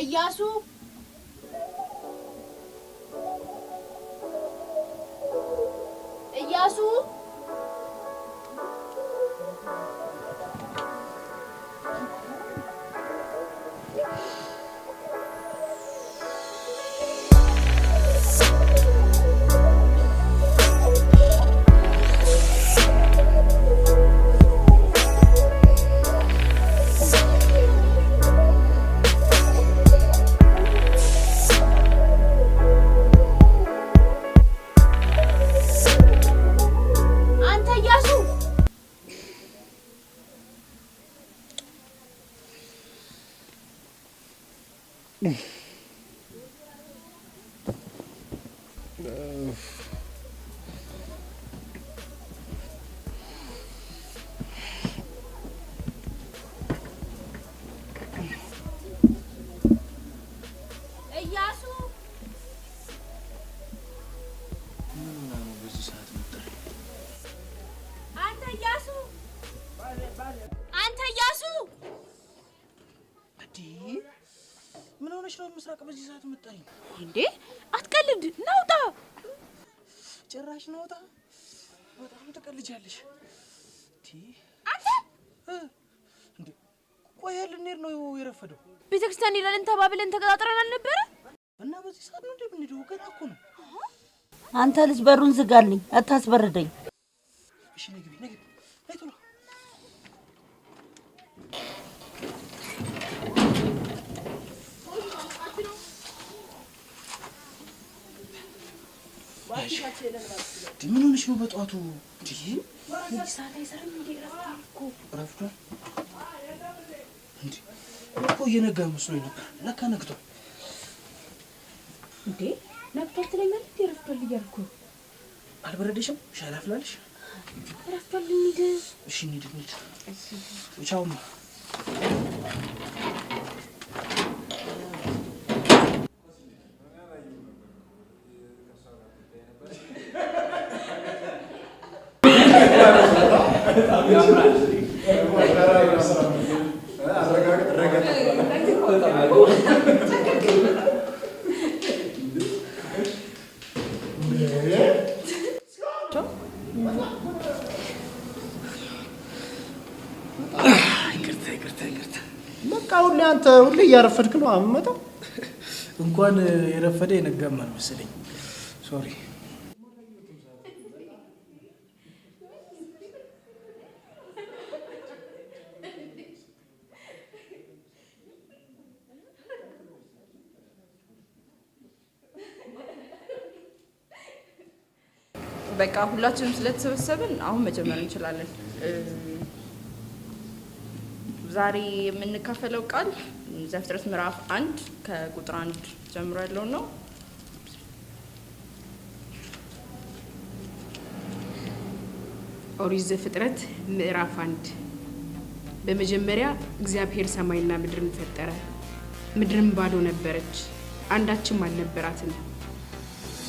እያሱ እያሱ ምን ሆነሽ ነው ምስራቅ በዚህ ሰዓት መጣኝ እንዴ አትቀልድ ናውጣ ጭራሽ ናውጣ በጣም ተቀልጃለሽ አንተ እንዴ ቆይ ልንሄድ ነው የረፈደው ቤተክርስቲያን ይላልን ተባብለን ተቀጣጥረን አልነበረ እና በዚህ ሰዓት ነው እንደምንሄደው ገና እኮ ነው አንተ ልጅ በሩን ዝጋልኝ አታስበርደኝ እሺ ነግቢ አይቶሎ ምን ሆነሽ ነው በጧቱ እንዴ ሰዓት አይሰራም እንዴ ረፍዷል እንዴ እኮ እየነጋ መስሎኝ ነበር ለካ ነግቷል እንዴ ነግቷል ትለኛለህ እንዴ ረፍዷል እያልኩ አልበረደሽም ሻይ ላፍላልሽ ረፍዷል እንሂድ እሺ እንሂድ ቻውማ አንተ ሁሌ ያረፈድክ ነው አመጣው እንኳን የረፈደ የነጋማል መሰለኝ ሶሪ በቃ ሁላችንም ስለተሰበሰብን አሁን መጀመር እንችላለን ዛሬ የምንካፈለው ቃል ዘፍጥረት ምዕራፍ 1 ከቁጥር 1 ጀምሮ ያለው ነው ኦሪት ዘፍጥረት ምዕራፍ 1 በመጀመሪያ እግዚአብሔር ሰማይና ምድርን ፈጠረ ምድርም ባዶ ነበረች አንዳችም አልነበራትም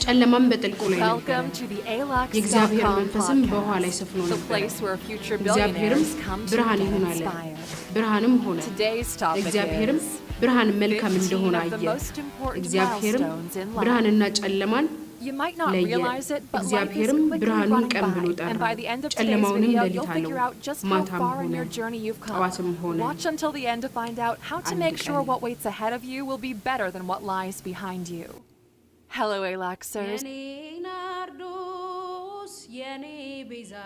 ጨለማም በጥልቁ ላይ ነበር የእግዚአብሔር መንፈስም በውሃ ላይ ሰፍኖ ነበር እግዚአብሔርም ብርሃን ይሁን አለ ብርሃንም ሆነ እግዚአብሔርም ብርሃን መልካም እንደሆነ አየ እግዚአብሔርም ብርሃንና ጨለማን ለየ እግዚአብሔርም ብርሃኑን ቀን ብሎ ጠራ ጨለማውንም ሌሊት አለው ማታም ሆነ ጠዋትም ሆነ Hello, Alaxers. Yeni nardos, yeni biza,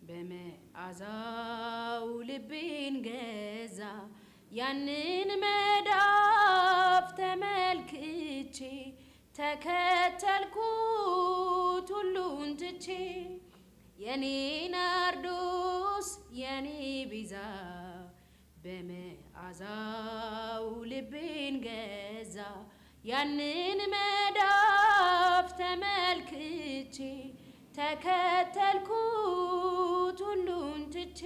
beme azaw libin geza, yanin medaf temelkichi, teketelkut hullun tichi. Yeni nardos, yeni biza, beme azaw libin geza. ያንን መዳፍ ተመልክቼ ተከተልኩት ሁሉን ትቼ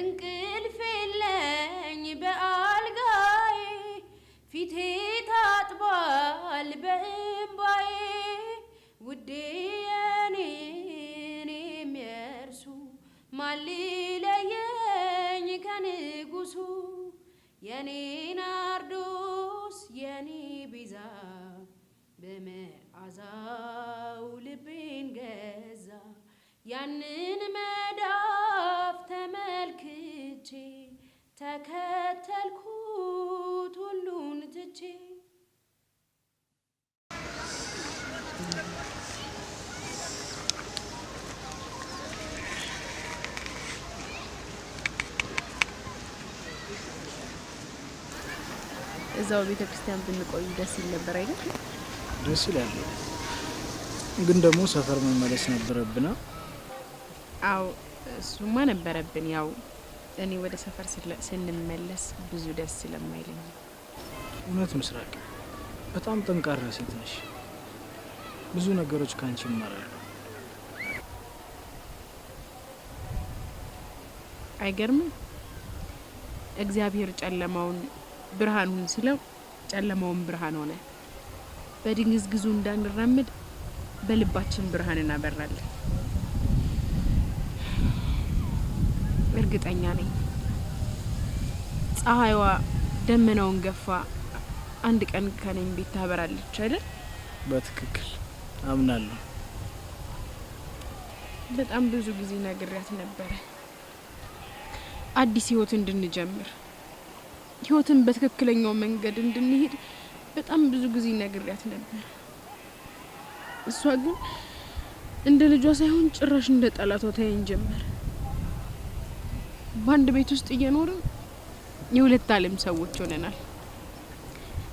እንቅልፍ የለኝ በአልጋዬ ፊቴ ታጥቧል በእምባዬ ውዴ የኔም የእርሱ ማን ሊለየኝ ከንጉሱ የኔ ናርዶስ የኔ ቤዛ በመዓዛው ልቤን ገዛ ያንን መዳፍ ተመልክቼ ተከተልኩት ሁሉን ትቼ እዛው ቤተክርስቲያን ብንቆይ ደስ ይል ነበር አይደል? ደስ ይላል። ግን ደግሞ ሰፈር መመለስ ነበረብና አው እሱማ ነበረብን። ያው እኔ ወደ ሰፈር ስንመለስ ብዙ ደስ ስለማይለኝ። እውነት ምስራቅ በጣም ጠንካራ ሴት ነሽ። ብዙ ነገሮች ካንቺ ይማራሉ። አይገርምም? እግዚአብሔር ጨለማውን ብርሃኑን ሲለው ጨለማውን ብርሃን ሆነ። በድንግዝግዙ እንዳንራመድ በልባችን ብርሃን እናበራለን። እርግጠኛ ነኝ ፀሐይዋ ደመናውን ገፋ አንድ ቀን ከኔም ቤት ታበራለች አይደል? በትክክል አምናለሁ። በጣም ብዙ ጊዜ ነግሬያት ነበረ አዲስ ህይወት እንድንጀምር ህይወትን በትክክለኛው መንገድ እንድንሄድ በጣም ብዙ ጊዜ ነግሬያት ነበር። እሷ ግን እንደ ልጇ ሳይሆን ጭራሽ እንደ ጠላቷ ታየኝ ጀመር። በአንድ ቤት ውስጥ እየኖርን የሁለት ዓለም ሰዎች ሆነናል።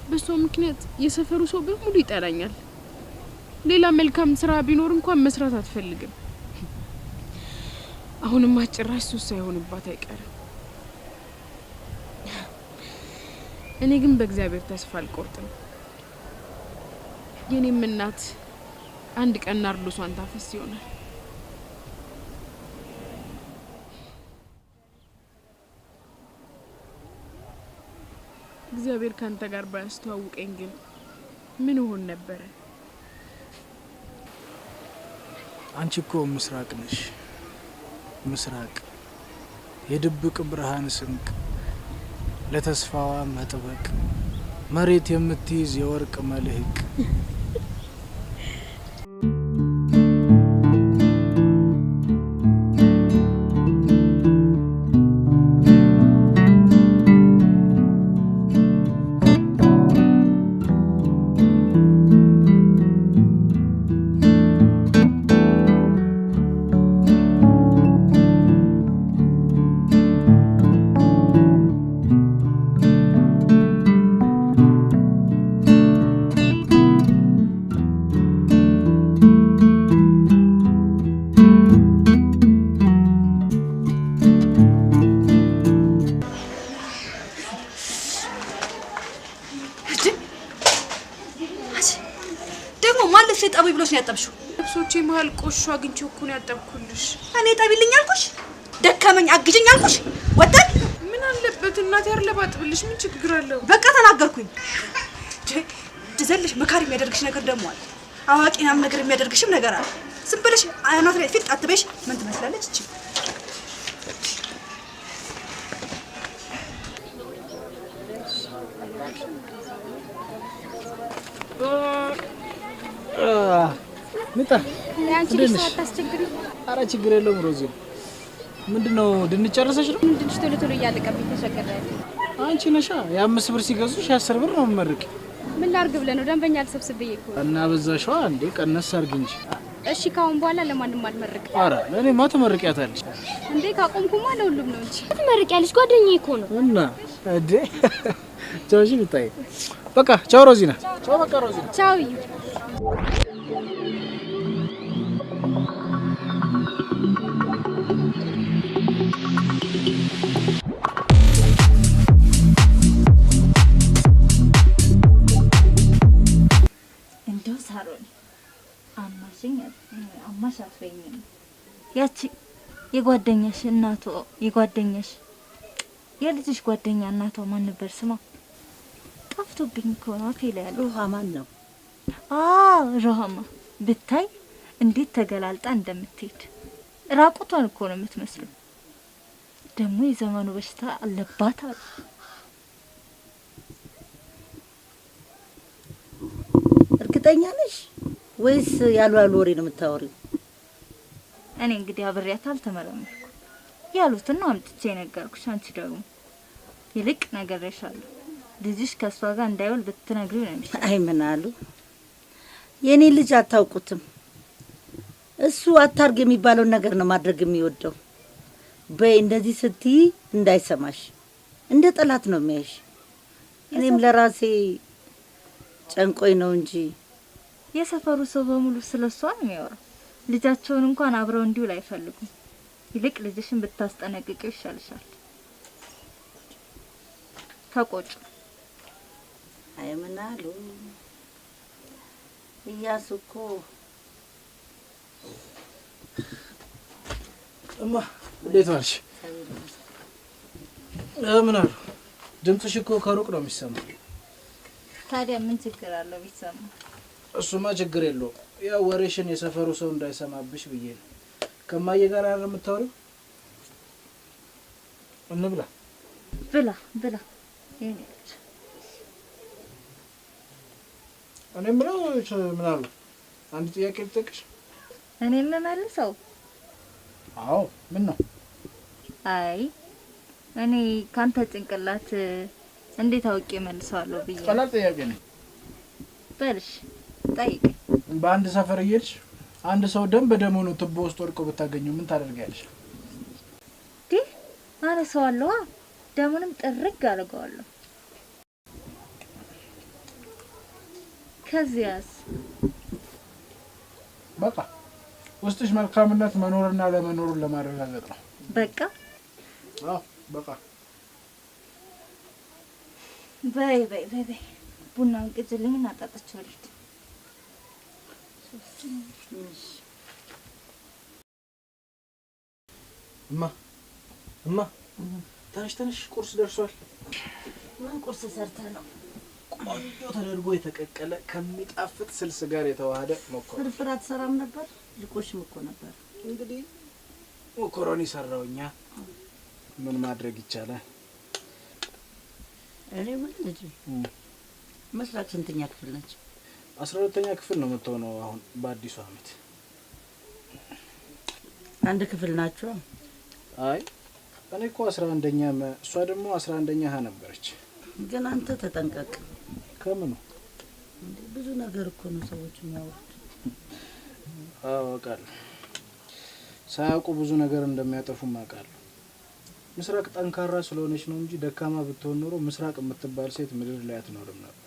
በሷ ምክንያት የሰፈሩ ሰው በሙሉ ይጠላኛል። ሌላ መልካም ስራ ቢኖር እንኳን መስራት አትፈልግም። አሁንማ ጭራሽ ሱስ ሳይሆንባት አይቀርም። እኔ ግን በእግዚአብሔር ተስፋ አልቆርጥም። የኔም እናት አንድ ቀን ናርዶሷን ታፈስ ይሆናል። እግዚአብሔር ካንተ ጋር ባያስተዋውቀኝ ግን ምን ሆን ነበር? አንቺ እኮ ምስራቅ ነሽ። ምስራቅ የድብቅ ብርሃን ስንቅ ለተስፋዋ መጥበቅ መሬት የምትይዝ የወርቅ መልህቅ ጠቢ ብሎሽ ነው ያጠብሽው? ልብሶቼ መሀል ቆሾ አግኝቼው እኮ ነው ያጠብኩልሽ። እኔ ጠቢልኝ አልኩሽ? ደከመኝ አግዥኝ አልኩሽ? ወጣል ምን አለበት እናቴ አርለባጥብልሽ ምን ችግር አለው? በቃ ተናገርኩኝ። ትዘልሽ መካሪ የሚያደርግሽ ነገር ደግሞ አለ። አዋቂናም ነገር የሚያደርግሽም ነገር አለ። ዝም ብለሽ አናት ላይ ፊት አትበሽ። ምን ትመስላለች እቺ? ምጣ ያንቺ ታስቸግሪ። አረ ችግር የለውም ሮዚ። ምንድነው ድንጨርሰሽ ነው? ድንች ቶሎ ቶሎ እያለቀብኝ ተሸገረኝ። አንቺ ነሻ የ5 ብር ሲገዙሽ 10 ብር ነው መመርቅ። ምን ላርግ ብለህ ነው? ደንበኛ አልሰብስብዬ እኮ እና በዛሽዋ እንዴ ቀነስ አርግ እንጂ። እሺ ካሁን በኋላ ለማንም አልመርቅ። አረ እኔማ ትመርቂያታለሽ እንዴ? ካቆምኩማ ለሁሉም ነው እንጂ ትመርቂያለሽ። ጓደኛዬ እኮ ነው። እና እንዴ ቻውሽ ልታይ። በቃ ቻው ሮዚና። ቻው በቃ ሮዚና። ቻው። እንደው ሳሮን አማሽ አትበይኝ። ያቺ የጓደኛሽ እናቷ የጓደኛሽ የልጅሽ ጓደኛ እናቷ ማን ነበር ስሟ? ጠፍቶብኝ እኮ ነው አፌ ላይ ያለው። ሩሃማን ነው። ሩሃማ ብታይ እንዴት ተገላልጣ እንደምትሄድ ራቁቷን እኮ ነው የምትመስለው። ደግሞ የዘመኑ በሽታ አለባት አሉ። እርግጠኛ ነሽ ወይስ ያሉ ወሬ ነው የምታወሪው? እኔ እንግዲህ አብሬያት አልተመረመርኩ ያሉትን ነው አምጥቼ ነገርኩሽ። አንቺ ደግሞ ይልቅ ነገርሻለሁ ልጅሽ ከሷ ጋር እንዳይወል ብትነግሪው ነው የሚሻለው። አይ ምን አሉ የኔ ልጅ አታውቁትም። እሱ አታርግ የሚባለው ነገር ነው ማድረግ የሚወደው። በይ እንደዚህ ስትይ እንዳይሰማሽ እንደ ጠላት ነው የሚያይሽ። እኔም ለራሴ ጨንቆይ ነው እንጂ የሰፈሩ ሰው በሙሉ ስለሷ ነው የሚያወራው። ልጃቸውን እንኳን አብረው እንዲውል አይፈልጉም። ይልቅ ልጅሽን ብታስጠነቅቂው ይሻልሻል። ተቆጩ። አይ ምን አሉ እያሱ እኮ እማ እንዴት ዋልሽ? ምን አሉ? ድምፅሽ እኮ ከሩቅ ነው የሚሰማው። ታዲያ ምን ችግር አለው ቢሰማ? እሱማ ችግር የለውም። ያው ወሬሽን የሰፈሩ ሰው እንዳይሰማብሽ ብዬ ነው። ከማዬ ጋር አይደል የምታወሪው? እንብላ። ብላ ብላ። እኔ ምለው ምን አሉ? አንድ ጥያቄ ልጠይቅሽ። እኔ የምመልሰው? አዎ። ምን ነው? አይ እኔ ካንተ ጭንቅላት እንዴት አውቄ መልሰዋለሁ ብዬ። ቀላል ጥያቄ ነው። በልሽ ጠይቅ። በአንድ ሰፈር እየሄድሽ አንድ ሰው ደም በደም ሆኖ ትቦ ውስጥ ወድቆ ብታገኙ ምን ታደርጊያለሽ? አነሳዋለሁ፣ ደሙንም ጥርግ አድርገዋለሁ። ከዚያስ በቃ ውስጥሽ መልካምነት መኖርና ለመኖሩን ለማረጋገጥ ነው። በቃ አዎ በቃ። በይ በይ በይ በይ ቡናውን ቅጅልኝና አጣጥቼው ልሂድ። እማ ተነሽ፣ ቁርስ ደርሷል። ምን ቁርስ ሰርተህ ነው? ቆንጆ ተደርጎ የተቀቀለ ከሚጣፍጥ ስልስ ጋር የተዋሃደ ሞኮሮኒ። ፍርፍር አትሰራም ነበር? ልቆሽም እኮ ነበር። እንግዲህ ሞኮሮኒ ሰራውኛ፣ ምን ማድረግ ይቻላል? እኔ ምን ልጅ መስራት ስንተኛ ክፍል ነች? 12ኛ ክፍል ነው የምትሆነው አሁን በአዲሱ አመት። አንድ ክፍል ናቸው? አይ እኔ እኮ 11ኛ እሷ ደግሞ 11ኛ ሀ ነበረች። ግን አንተ ተጠንቀቅ። ከምኑ? ብዙ ነገር እኮ ነው ሰዎች የሚያወሩት። አውቃለሁ፣ ሳያውቁ ብዙ ነገር እንደሚያጠፉ አውቃለሁ። ምስራቅ ጠንካራ ስለሆነች ነው እንጂ ደካማ ብትሆን ኖሮ ምስራቅ የምትባል ሴት ምድር ላይ አትኖርም ነበር።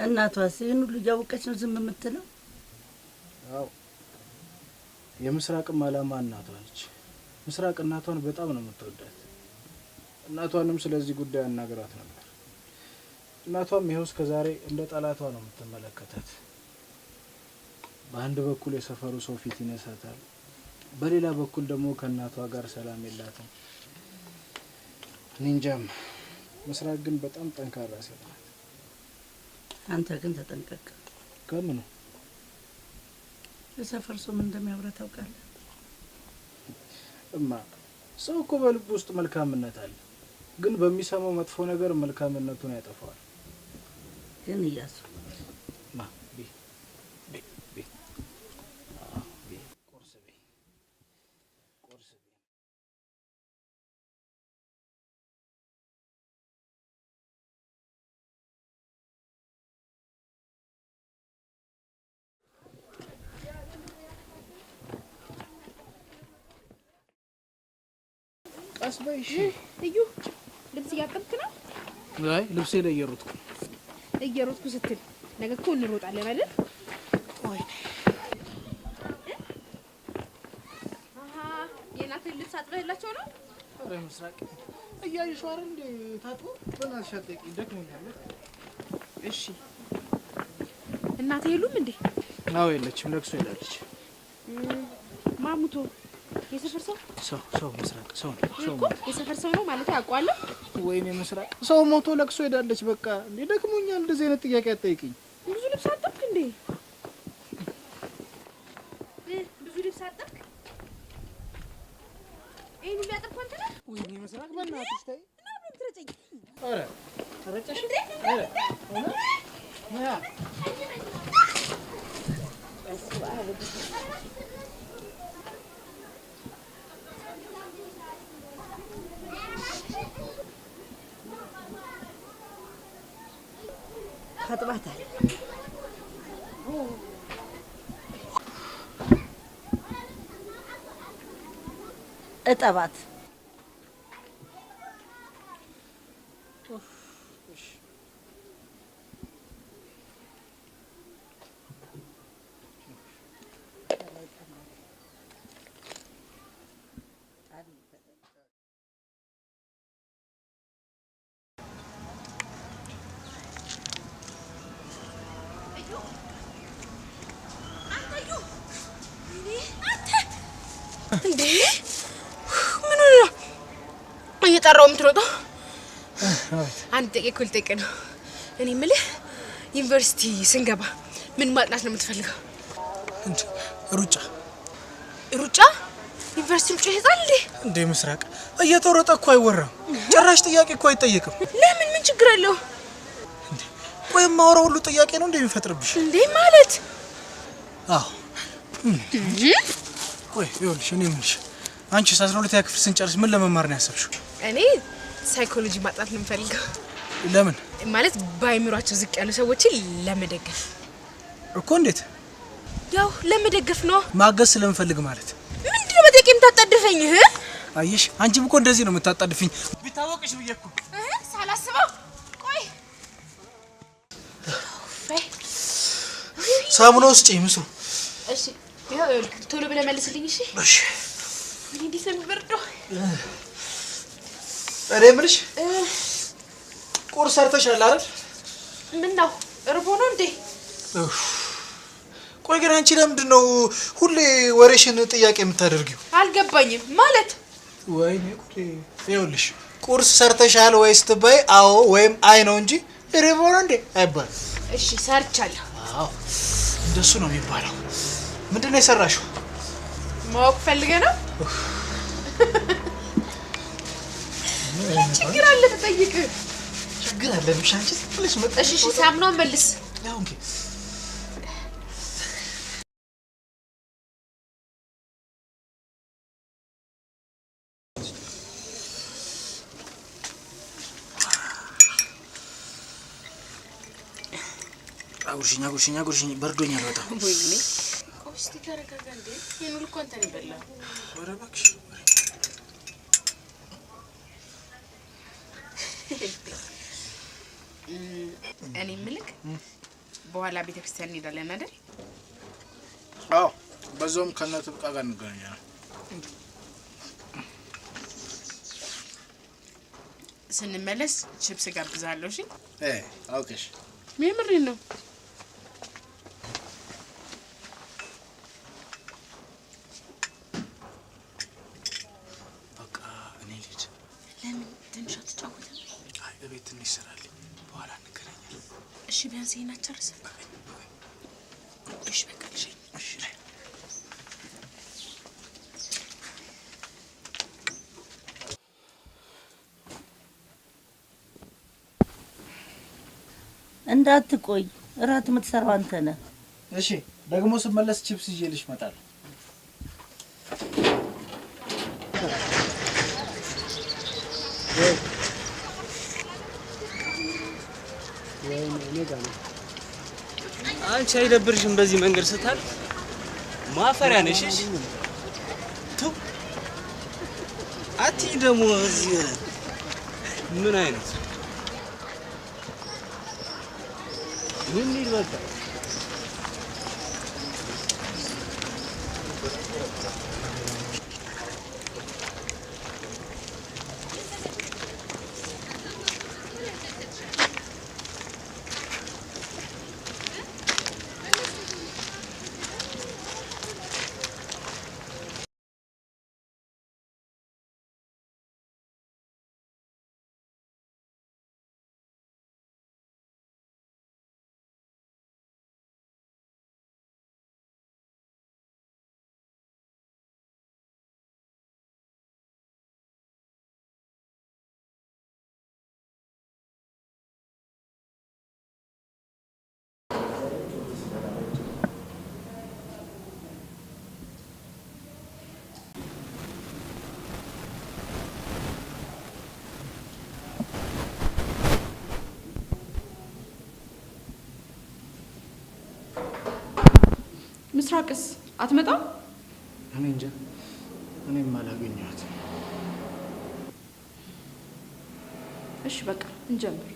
እናቷስ ይህን ሁሉ እያወቀች ነው ዝም የምትለው? አዎ፣ የምስራቅም አላማ እናቷ ነች። ምስራቅ እናቷን በጣም ነው የምትወዳት። እናቷንም ስለዚህ ጉዳይ አናግራት ነበር። እናቷም ይኸው እስከ ዛሬ እንደ ጠላቷ ነው የምትመለከታት። በአንድ በኩል የሰፈሩ ሰው ፊት ይነሳታል፣ በሌላ በኩል ደግሞ ከእናቷ ጋር ሰላም የላትም። እኔ እንጃም። ምስራቅ ግን በጣም ጠንካራ ሴት ናት። አንተ ግን ተጠንቀቅ። ከምኑ? የሰፈር ሰው ምን እንደሚያወራ ታውቃለህ? እማ ሰው እኮ በልቡ ውስጥ መልካምነት አለ፣ ግን በሚሰማው መጥፎ ነገር መልካምነቱን ያጠፋዋል። ግን እያሱ ማ ቢ ቁርስ ቀስ በይ። እሺ እዩ ልብስ እያጠብክ ነው? አይ ልብሴ ላይ እየሮጥኩ ስትል ነገ እኮ እንሮጣለን አይደል? ቆይ የእናትህን ልብስ አጥበህላቸው ነው? ኧረ ምስራቅ እያየሽው አይደል እንዴ ታጥቦ። በእናትሽ አትጠይቂኝ፣ ደክሞኛል። እሺ እናቴ የሉም እንዴ? አዎ የለችም፣ ለቅሶ ሄዳለች። ማሙቶ የሰፈር ሰው ምስራቅ ሰው እኮ የሰፈር ሰው ነው ማለት ያውቀዋለሁ። ወይኔ ምስራቅ ሰው ሞቶ ለቅሶ ሄዳለች። በቃ እንዴ ደክሞኛል። እንደዚህ አይነት ጥያቄ አትጠይቂኝ። ብዙ ልብስ አጠብክ እንዴ? ብዙ ልብስ አጠብክ? ይሄን ሁሉ ያጠብኩ አንተ ነህ? ወይኔ ምስራቅ በእናትሽ ተይ። እና ምን ትረጨኝ? ኧረ ተረጨሽ? ታጥባታል። እጠባት። እንዴ ምን ሆነ? እየጠራው የምትሮጠው? አንድ ጥቂት እኮ ልጠይቅ ነው። እኔ የምልህ ዩኒቨርሲቲ ስንገባ ምን ማጥናት ነው የምትፈልገው? እንዴ ሩጫ ሩጫ? ዩኒቨርሲቲ ሩጫ ይሄዳል እንዴ? እንዴ ምስራቅ እየተሮጠ እኮ አይወራም። ጭራሽ ጥያቄ እኮ አይጠየቅም። ለምን? ምን ችግር አለው? እንዴ ቆይ የማወራው ሁሉ ጥያቄ ነው እንዴ የሚፈጥርብሽ? እንዴ ማለት? አዎ ቆይ ይኸውልሽ፣ እኔ የምልሽ አንቺስ 12ኛ ክፍል ስንጨርስ ምን ለመማር ነው ያሰብሽው? እኔ ሳይኮሎጂ ማጥናት ነው የምፈልገው። ለምን? ማለት በአይምሯቸው ዝቅ ያሉ ሰዎችን ለመደገፍ እኮ። እንዴት? ያው ለመደገፍ ነው። ማገዝ ስለምፈልግ ማለት ምንድነው? በጥያቄ የምታጣድፈኝ? አየሽ፣ አንቺም እኮ እንደዚህ ነው የምታጣድፍኝ። ቢታወቅሽ ብዬ እኮ ሳላስበው። ቆይ ሳሙና ውስጥ ይምሱ። እሺ ይኸው ቶሎ ብለህ መልስልኝ። እሺ እሺ። እኔ እንዴት ነው የሚበርደው? እኔ የምልሽ ቁርስ ሰርተሻል አይደል? ምን ነው እርቦ ነው እንዴ? ቆይ ግን አንቺ ለምንድን ነው ሁሌ ወሬሽን ጥያቄ የምታደርጊው? አልገባኝም። ማለት ወይኔ ጉዴ። ይኸውልሽ ቁርስ ሰርተሻል ወይስ ትበይ አዎ ወይም አይ ነው እንጂ እርቦ ነው እንዴ አይባልም። እሺ ሰርቻለሁ። አዎ እንደሱ ነው የሚባለው። ምንድን ነው የሰራሽው? ማወቅ ፈልገህ ነው? ችግር አለ ተጠይቅ። ችግር አለብሽ አንቺ ትልሽ መጣ። እሺ እሺ ሳሙናውን መልስ። ያው እንዴ ጉርሽኛ በርዶኛል በጣም። ወይኔ እስቲ ተረጋጋ እንዴ። የኑር እኮ አንተ ነው የበላው። ኧረ እባክሽ እኔ የምልህ በኋላ ቤተክርስቲያን እንሄዳለን አይደል? አዎ በዛውም ከእናት ብቃ ጋር እንገናኛለን። ስንመለስ ቺፕስ ጋብዛለሁ። እሺ አውቄሽ። የምሬን ነው። በቃ እኔ ልሂድ። ለምን ትንሽ አትጫወትም? አይ በቤት ትንሽ ስራልኝ፣ በኋላ እንገናኛለን። እሺ ቢያንስ ይሄን አትጨርስም? እሺ በቃ ልሽኝ። እሺ እንዳትቆይ፣ እራት የምትሰራው አንተ ነህ። እሺ ደግሞ ስመለስ ቺፕስ ይዤልሽ እመጣለሁ። አንቺ አይደብርሽም በዚህ መንገድ ስታልፍ? ማፈሪያ ነሽ። እሺ ቱ አቲ ደግሞ እዚህ ምን አይነት ምን ይልበቃ ምስራቅስ አትመጣም? እኔ እንጃ፣ እኔም አላገኘኋት። እሺ በቃ እንጀምር።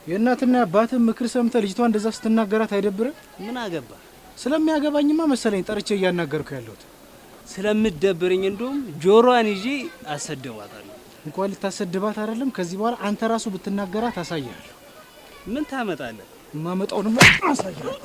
የእናትና አባትህ ምክር ሰምተህ ልጅቷ እንደዛ ስትናገራት አይደብርም? ምን አገባ? ስለሚያገባኝማ መሰለኝ ጠርቼ እያናገርኩ ያለሁት። ስለምትደብረኝ እንደውም ጆሮዋን ይዤ አሰደባታለሁ። እንኳን ልታሰድባት አይደለም ከዚህ በኋላ አንተ ራሱ ብትናገራት አሳያለሁ። ምን ታመጣለህ? ማመጣውንም አሳያለሁ።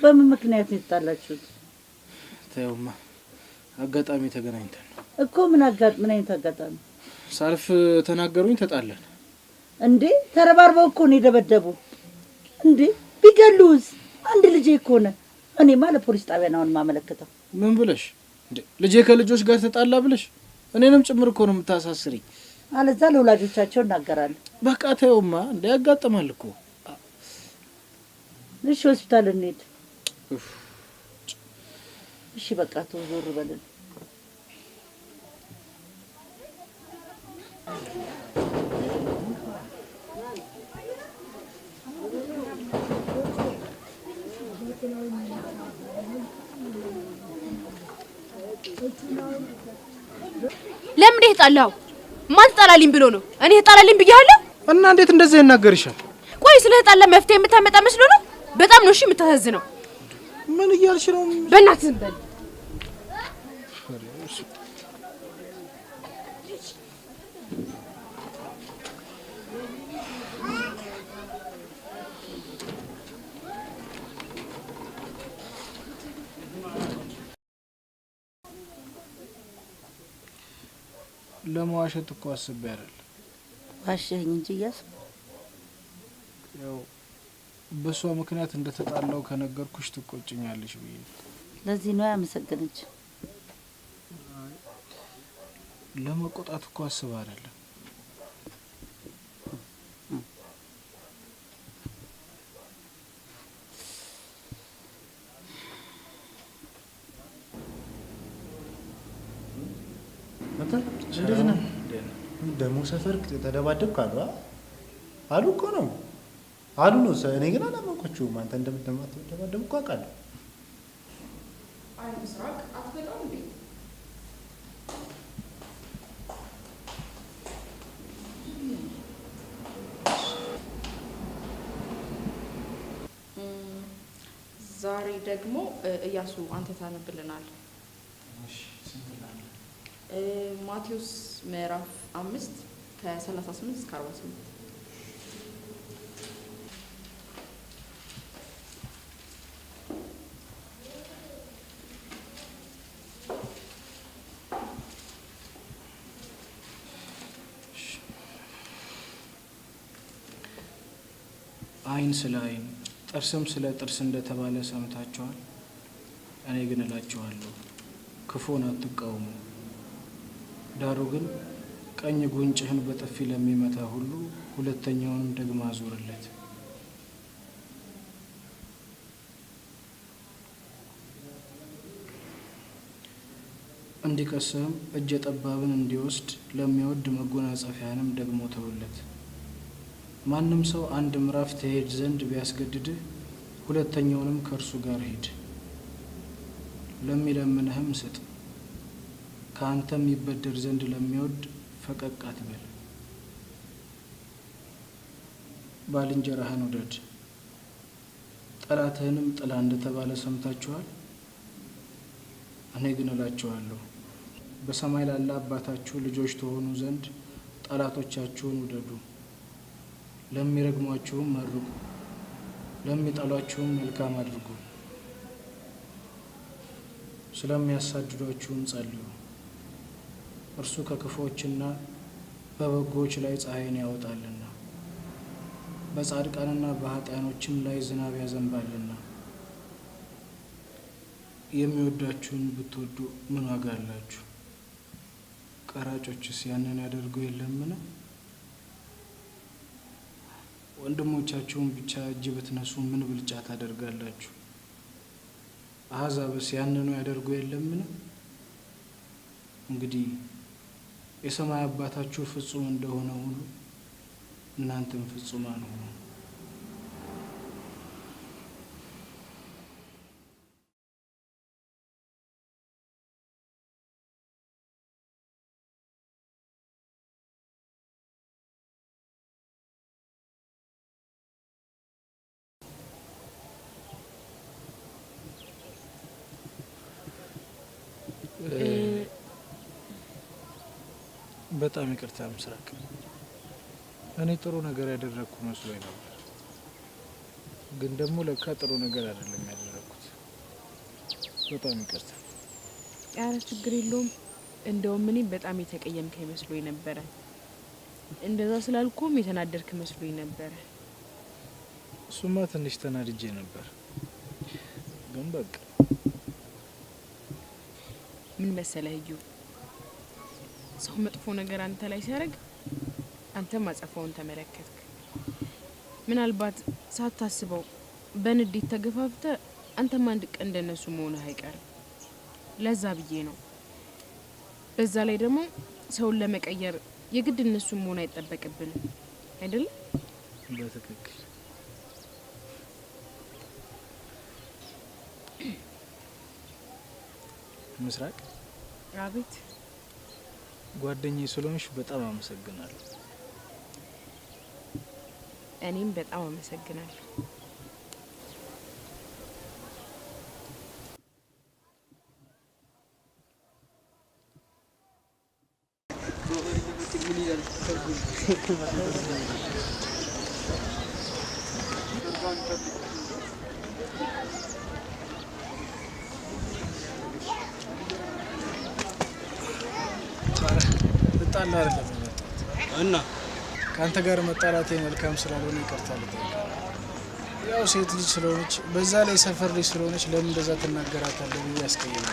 በምን ምክንያት ነው የተጣላችሁት? ተውማ፣ አጋጣሚ ተገናኝተን ነው እኮ። ምን አይነት አጋጣሚ? ሳልፍ ተናገሩኝ፣ ተጣላን። እንዴ ተረባርበው እኮ ነው የደበደቡ። እንዴ ቢገሉስ? አንድ ልጄ እኮ ነው። እኔማ ለፖሊስ ጣቢያ ነው ማመለከተው። ምን ብለሽ? እንዴ ልጄ ከልጆች ጋር ተጣላ ብለሽ እኔንም ጭምር እኮ ነው የምታሳስሪኝ። አለዛ ለወላጆቻቸው እናገራለን። በቃ ተውማ፣ እንደ ያጋጥማል እኮ። እሺ ሆስፒታል እንሂድ። እሺ በቃ ዞር በልን። ለምን ተጣላው? ማን ተጣላልኝ ብሎ ነው? እኔ ተጣላልኝ ብያለሁ? እና እንዴት እንደዚህ ይናገርሻል? ቆይ ስለ ተጣላ መፍትሄ የምታመጣ መስሎ ነው? በጣም ነው እሺ የምታሳዝነው። ምን እያልሽ ነው? በእናትህ ዝም በል። ለመዋሸት እኮ አስቤ አይደል። ዋሸኝ እንጂ ያው በሷ ምክንያት እንደተጣላው ከነገርኩሽ ትቆጭኛለሽ ብዬ። ለዚህ ነው ያመሰግነች። ለመቆጣት እኮ አስባ አይደለም። እንዴት ነህ? ደግሞ ሰፈር ተደባደብክ አሉ እኮ ነው አሉ ነው። እኔ ግን አላመንኳቸውም። አንተ እንደምትደባደብ እኮ አውቃለሁ። አይ ምስራቅ አትበላም እንዴ? ዛሬ ደግሞ እያሱ አንተ ታነብልናል። ማቴዎስ ምዕራፍ 5 ከ38 እስከ 48። ዓይን ስለ ዓይን ጥርስም ስለ ጥርስ እንደተባለ ሰምታችኋል። እኔ ግን እላችኋለሁ ክፉን አትቃወሙ። ዳሩ ግን ቀኝ ጉንጭህን በጥፊ ለሚመታ ሁሉ ሁለተኛውንም ደግሞ አዙርለት። እንዲቀስም እጀ ጠባብን እንዲወስድ ለሚወድ መጎናጸፊያንም ደግሞ ተውለት። ማንም ሰው አንድ ምዕራፍ ትሄድ ዘንድ ቢያስገድድህ ሁለተኛውንም ከእርሱ ጋር ሂድ። ለሚለምንህም ስጥ። ከአንተም ይበደር ዘንድ ለሚወድ ፈቀቅ አትበል። ባልንጀራህን ውደድ፣ ጠላትህንም ጥላ እንደተባለ ሰምታችኋል። እኔ ግን እላችኋለሁ በሰማይ ላለ አባታችሁ ልጆች ትሆኑ ዘንድ ጠላቶቻችሁን ውደዱ፣ ለሚረግሟችሁም መርቁ፣ ለሚጠሏችሁም መልካም አድርጉ፣ ስለሚያሳድዷችሁም ጸልዩ። እርሱ ከክፉዎችና በበጎዎች ላይ ፀሐይን ያወጣልና በጻድቃንና በኃጢያኖችም ላይ ዝናብ ያዘንባልና። የሚወዳችሁን ብትወዱ ምን ዋጋ አላችሁ? ቀራጮችስ ያንን ያደርጉ የለምን? ወንድሞቻችሁን ብቻ እጅ ብትነሱ ምን ብልጫ ታደርጋላችሁ? አሕዛብስ ያንኑ ያደርጉ የለምን? እንግዲህ የሰማይ አባታችሁ ፍጹም እንደሆነ ሁሉ እናንተም ፍጹማን ሁኑ። በጣም ይቅርታ ምስራቅ፣ እኔ ጥሩ ነገር ያደረግኩ መስሎኝ ነበር፣ ግን ደግሞ ለካ ጥሩ ነገር አይደለም ያደረግኩት። በጣም ይቅርታ። ኧረ ችግር የለውም። እንደውም እኔ በጣም የተቀየምከ መስሎኝ ነበረ። እንደዛ ስላልኩም የተናደድክ መስሎኝ ነበረ። እሱማ ትንሽ ተናድጄ ነበር፣ ግን በቃ ምን መሰለህ እዩ፣ ሰው መጥፎ ነገር አንተ ላይ ሲያደርግ አንተም አጸፋውን ተመለከትክ። ምናልባት ሳታስበው በንዴት ተገፋፍተ አንተም አንድ ቀን እንደነሱ መሆንህ አይቀርም። ለዛ ብዬ ነው። በዛ ላይ ደግሞ ሰውን ለመቀየር የግድ እነሱ መሆን አይጠበቅብንም አይደል? በትክክል። ምስራቅ። አቤት። ጓደኛዬ ስለሆንሽ በጣም አመሰግናለሁ። እኔም በጣም አመሰግናለሁ። ልጣላ አይደለም እና ከአንተ ጋር መጣላቴ መልካም ስላልሆነ ይቅርታ ልጠይቅ። ያው ሴት ልጅ ስለሆነች በዛ ላይ ሰፈር ልጅ ስለሆነች ለምን እንደዛ ትናገራታለህ ብዬ አስቀይሜ።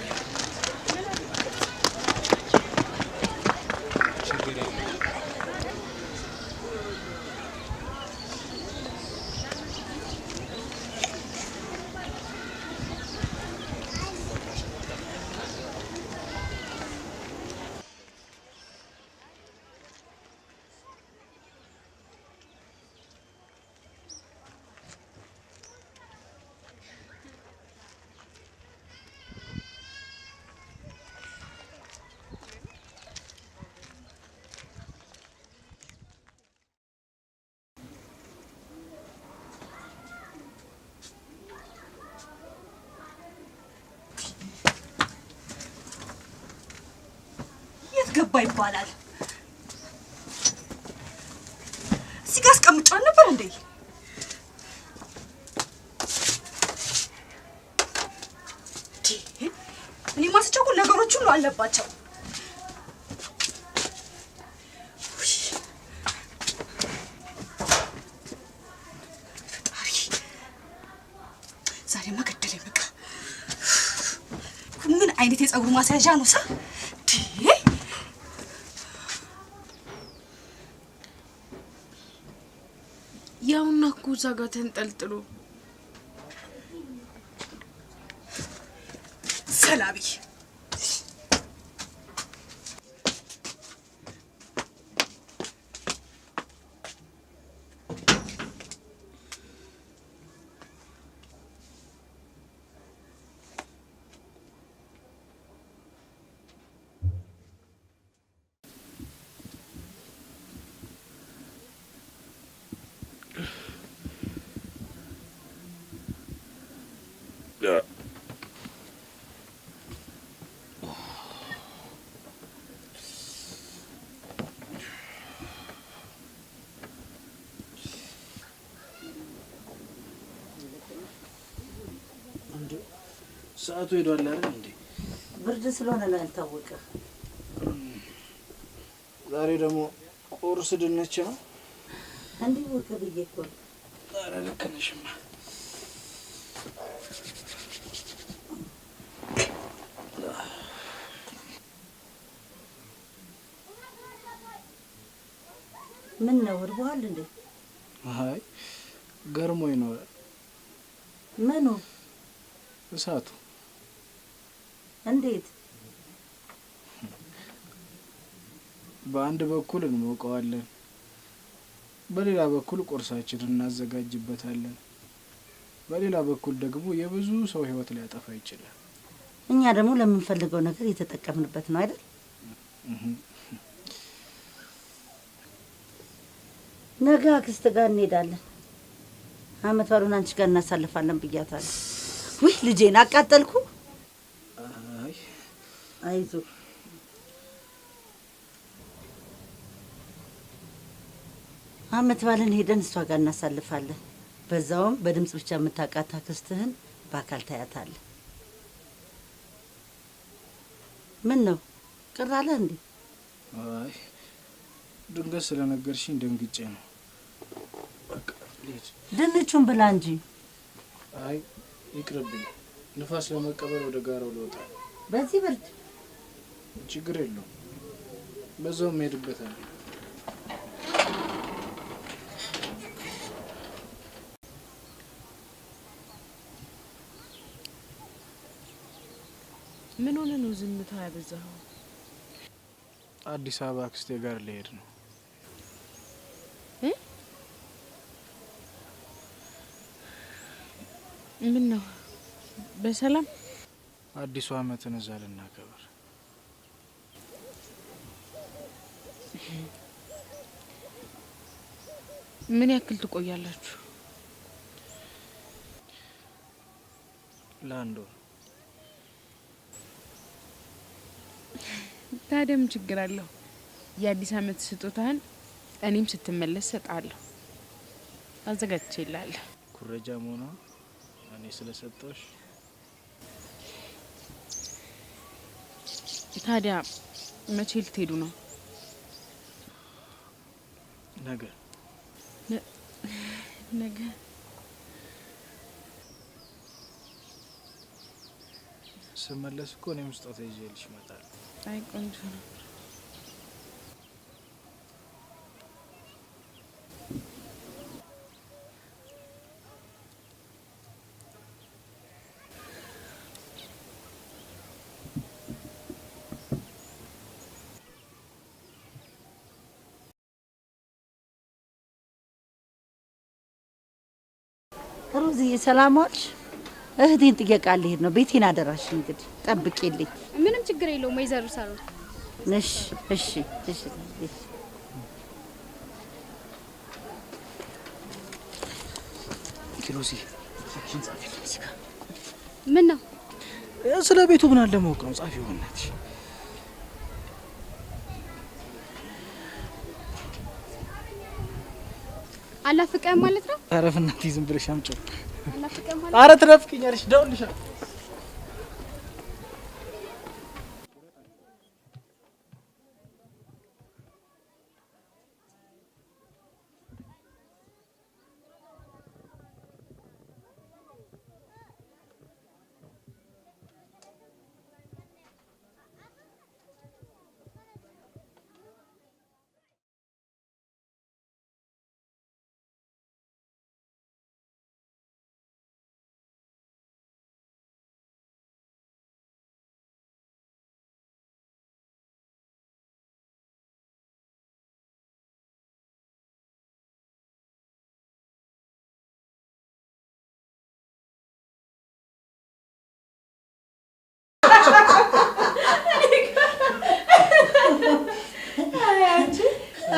ገባ ይባላል። እዚህ ጋር አስቀምጫው ነበር እንዴ? እኔ ማስቸኩል ነገሮች ሁሉ አለባቸው። ዛሬማ ገደለኝ። በቃ ምን አይነት የፀጉር ማስያዣ ነው ሳ ያውና እኮ እዛ ጋር ተንጠልጥሎ ሰላቢ ሰዓቱ ሄዷል አይደል እንዴ? ብርድ ስለሆነ ነው ያልታወቀ። ዛሬ ደግሞ ቁርስ ድንች ነው እንዴ? ወከ ብዬ እኮ ኧረ ልክ ነሽማ። ምን ነው እርቦሃል እንዴ? አይ ገርሞኝ ነው። ምኑ? እሳቱ። እንዴት? በአንድ በኩል እንሞቀዋለን፣ በሌላ በኩል ቁርሳችንን እናዘጋጅበታለን፣ በሌላ በኩል ደግሞ የብዙ ሰው ህይወት ሊያጠፋ ይችላል። እኛ ደግሞ ለምንፈልገው ነገር እየተጠቀምንበት ነው አይደል? ነገ አክስት ጋር እንሄዳለን። አመት ባሉን አንቺ ጋር እናሳልፋለን ብያታለሁ። ውይ ልጄን አቃጠልኩ። አይ አይዞ አመት ባልን ሄደን እሷ ጋር እናሳልፋለን። በዛውም በድምጽ ብቻ የምታውቃት አክስትህን በአካል ታያታለህ። ምን ነው ቅር አለ እንዴ? አይ ድንገት ስለነገርሽኝ ደንግጬ ነው። በቃ ልሂድ። ድንቹን ብላ እንጂ። አይ ይቅርብኝ፣ ንፋስ ለመቀበል ወደ ጋራው ልወጣ። በዚህ ብርድ ችግር የለውም፣ በዛውም እሄድበታለሁ። ምን ሆነ ነው ዝምታ ያበዛኸው? አዲስ አበባ አክስቴ ጋር ልሄድ ነው። ምን ነው በሰላም? አዲሱ አመትን እዛ ልናከብር። ምን ያክል ትቆያላችሁ? ለአንድ ወር። ታዲያ ምን ችግር አለው? የአዲስ አመት ስጦታህን እኔም ስትመለስ ሰጣለሁ። አዘጋጅቼልሃለሁ። ኩረጃ መሆኗ እኔ ስለሰጠሽ። ታዲያ መቼ ልትሄዱ ነው? ነገ። ነገ? ስመለስ እኮ እኔም ስጦታ ይዤልሽ እመጣለሁ። አይ ቆንጆ ነው። ሮዝዬ ሰላም ዋልሽ? እህቴን ጥየቃ ልሄድ ነው። ቤቴን አደራሽ እንግዲህ ጠብቂልኝ። ምንም ችግር የለውም ወይዘሮ ሳሮን። እሺ እሺ እሺ። ሮዚ ሰክሽን ጻፊ። ምን ነው? ስለ ቤቱ ምን አለ ማወቅ ነው። ጻፊ ሆነች። አላፍቀም ማለት ነው? ኧረ በእናትህ ዝም ብለሽ አምጪው። አላፍቀም ማለት? ኧረ ትረፍቅኛለሽ። ደውልልሻለሁ።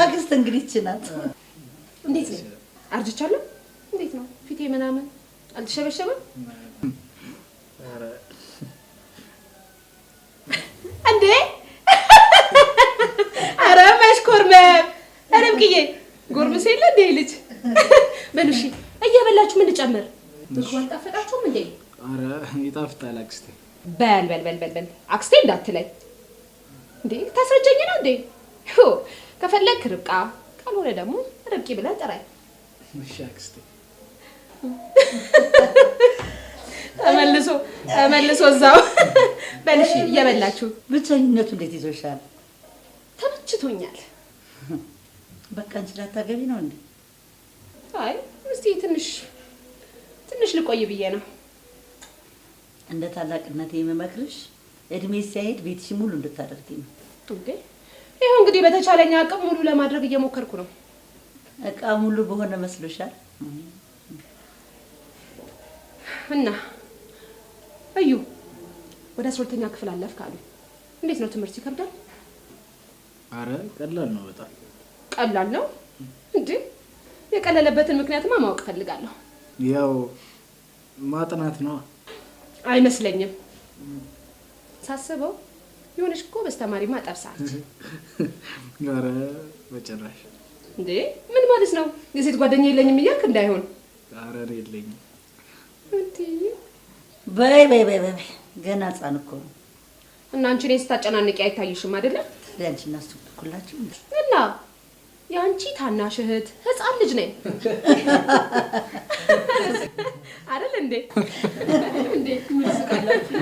አክስት እንግዲህ ይችላል። እንዴት ነው? አርጅቻለሁ? እንዴት ነው ፊቴ ምናምን አልተሸበሸበም እንዴ? አረ መሽኮርመም አረምቅዬ ጎርምስ የለ እንዴ ልጅ በሉሽ። እየበላችሁ ምን ልጨምር? ምግቡ አልጣፈጣችሁም እንዴ? አረ ይጣፍጣል አክስቴ። በል በል በል በል አክስቴ እንዳትለኝ እንዴ። ታስረጀኝ ነው እንዴ? ከፈለክ ርብቃ ካልሆነ ደግሞ ርብቂ ብለህ ጥራኝ። እሺ አክስቴ። ተመልሶ እዛው በልሽ እየበላችሁ። ብቸኝነቱ እንዴት ይዞሻል? ተመችቶኛል። በቃ አንቺ ላታገቢ ነው እንዴ? አይ እስቲ ትንሽ ልቆይ ብዬ ነው። እንደ ታላቅነቴ የምመክርሽ እድሜ ሲያሄድ ቤትሽ ሙሉ እንድታደርጊ ነው። እንዴ ይሄው እንግዲህ በተቻለኝ አቅም ሙሉ ለማድረግ እየሞከርኩ ነው። እቃ ሙሉ በሆነ መስሎሻል? እና እዩ ወደ 12ኛ ክፍል አለፍክ አሉ። እንዴት ነው ትምህርት ይከብዳል? አረ ቀላል ነው፣ በጣም ቀላል ነው እንዴ? የቀለለበትን ምክንያትማ ማወቅ ፈልጋለሁ። ያው ማጥናት ነው አይመስለኝም። ሳስበው የሆነች ጎበዝ ተማሪማ ጠብሳች። አረ በጭራሽ። እንዴ ምን ማለት ነው? የሴት ጓደኛ የለኝም እያልክ እንዳይሆን። አረ የለኝም። እንዴ በይ ገና ህፃን እኮ ነው። እና አንቺ እኔን ስታጨናንቂ አይታይሽም አይደለ? ለአንቺ እናስተኩላችሁ እና የአንቺ ታናሽ እህት ህፃን ልጅ ነኝ አይደል እንዴ? ምን ስቃላችሁ?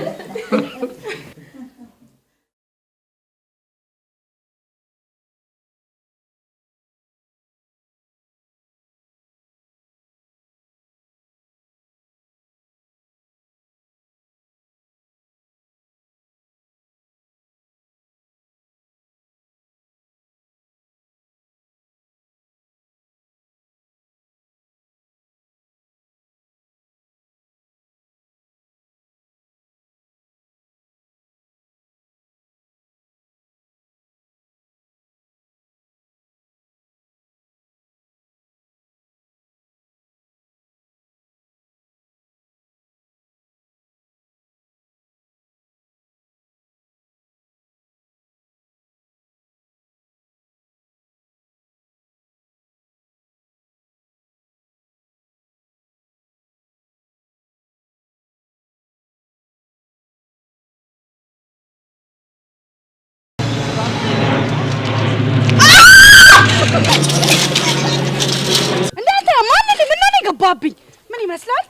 እንዳንተ ማን ምን ነው የገባብኝ? ምን ይመስላል?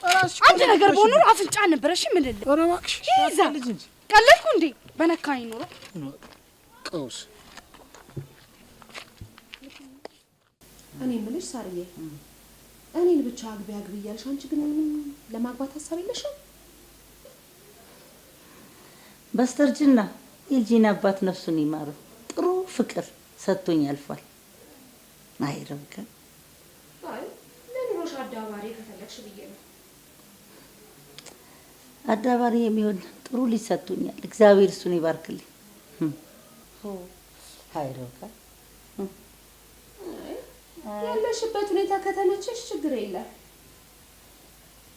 አንድ ነገር በሆነ ኑሮ አፍንጫ ነበር። እሺ ምን ልል? ኧረ እባክሽ ቀለልኩ እንዴ? በነካኝ ኑሮ ቀውስ። እኔ የምልሽ ሳርዬ፣ እኔን ብቻ አግቢ እያልሽ አንቺ ግን ምንም ለማግባት ሀሳብ የለሽም? በስተርጅና የልጄን አባት ነፍሱን ይማረው ጥሩ ፍቅር ሰጥቶኝ አልፏል። አይ ርብቃ፣ አይ ለኑሮሽ አዳባሪ ከፈለግሽ ብዬ ነው። አዳባሪ የሚሆን ጥሩ ልጅ ሰጥቶኛል። እግዚአብሔር እሱን ይባርክልኝ። አይ ርብቃ፣ ያለሽበት ሁኔታ ከተመቸሽ ችግር የለም።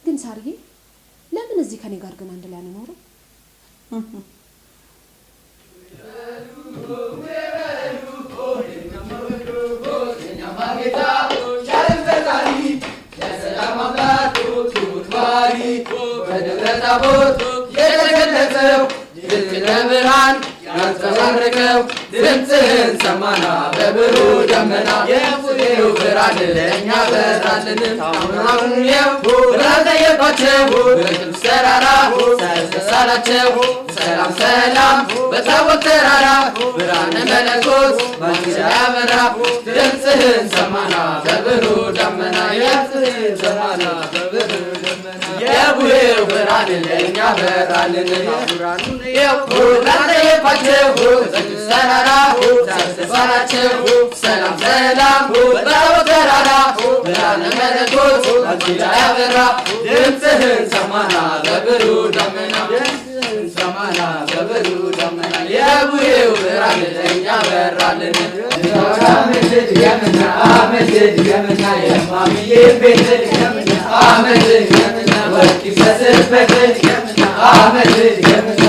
ግን ሳርዬ ለምን እዚህ ከኔ ጋር ግን አንድ ላይ አንኖርም? ብርሃን ያንጸባረቀው ድምፅህን ሰማና በብሩህ ደመና የሙሴው ብርሃን ለእኛ በራልን። አሁን ብርሃን ጠየቋቸው በቅዱስ ተራራ ሳላቸው ሰላም ሰላም በታቦት ተራራ ብርሃነ መለኮት ባንቺ ያበራ ድምፅህን ሰማና በብሩህ ደመና የድምፅህን ሰማና በብሩህ ደመና የቡሄው ብርሃን ለእኛ በራልን። ብርሃን ጠየቋቸው በቅዱስ ተራራ ሳላቸው ሰላም ሰላም በታቦት ተራራ ብርሃነ መለኮት ባንቺ ያበራ ድምፅህን ሰማና በብሩህ ደመና ሰማና በብሩህ ደመና የቡሄው ብርሃን ለእኛ በራልን። አመት ድገምና የማምዬ ቤት ድገምና አመት ድገምና ወርቅ ይፍሰስበት ድገምና አመት ድገምና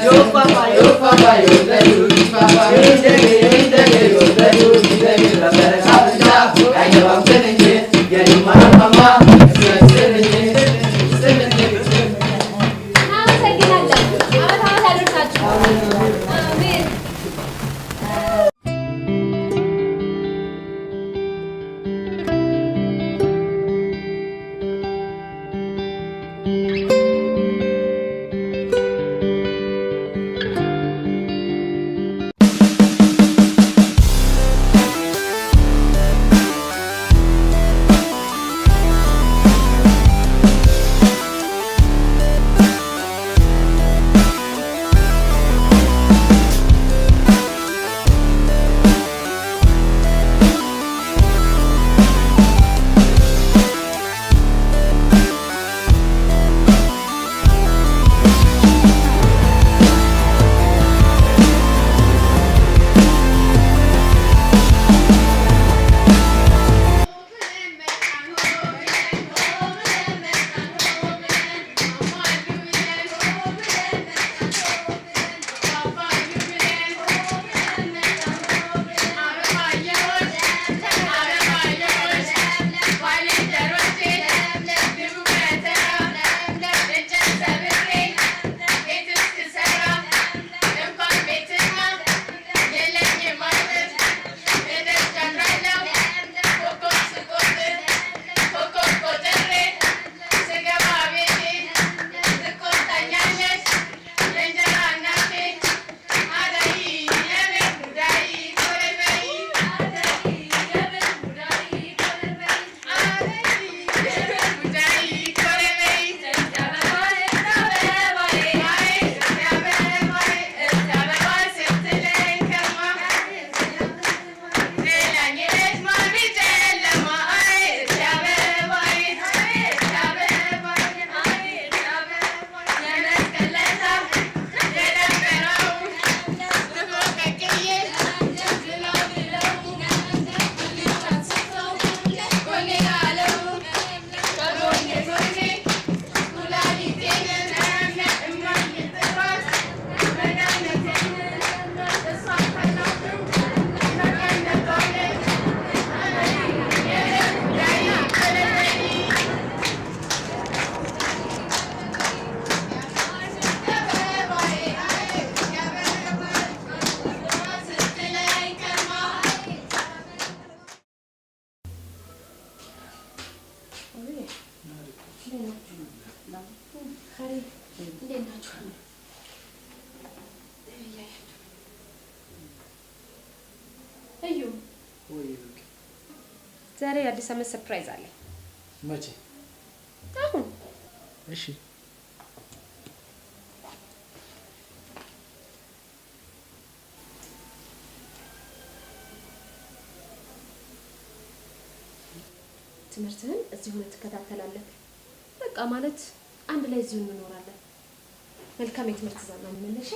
Yo, papa, yo, you እዩ ዛሬ አዲስ አመት ሰርፕራይዝ አለ። መቼ? አሁን። እሺ ትምህርትህን እዚህ ሆነ ትከታተላለህ። በቃ ማለት አንድ ላይ እዚሁ እንኖራለን። መልካም የትምህርት ዘመን መነሻ።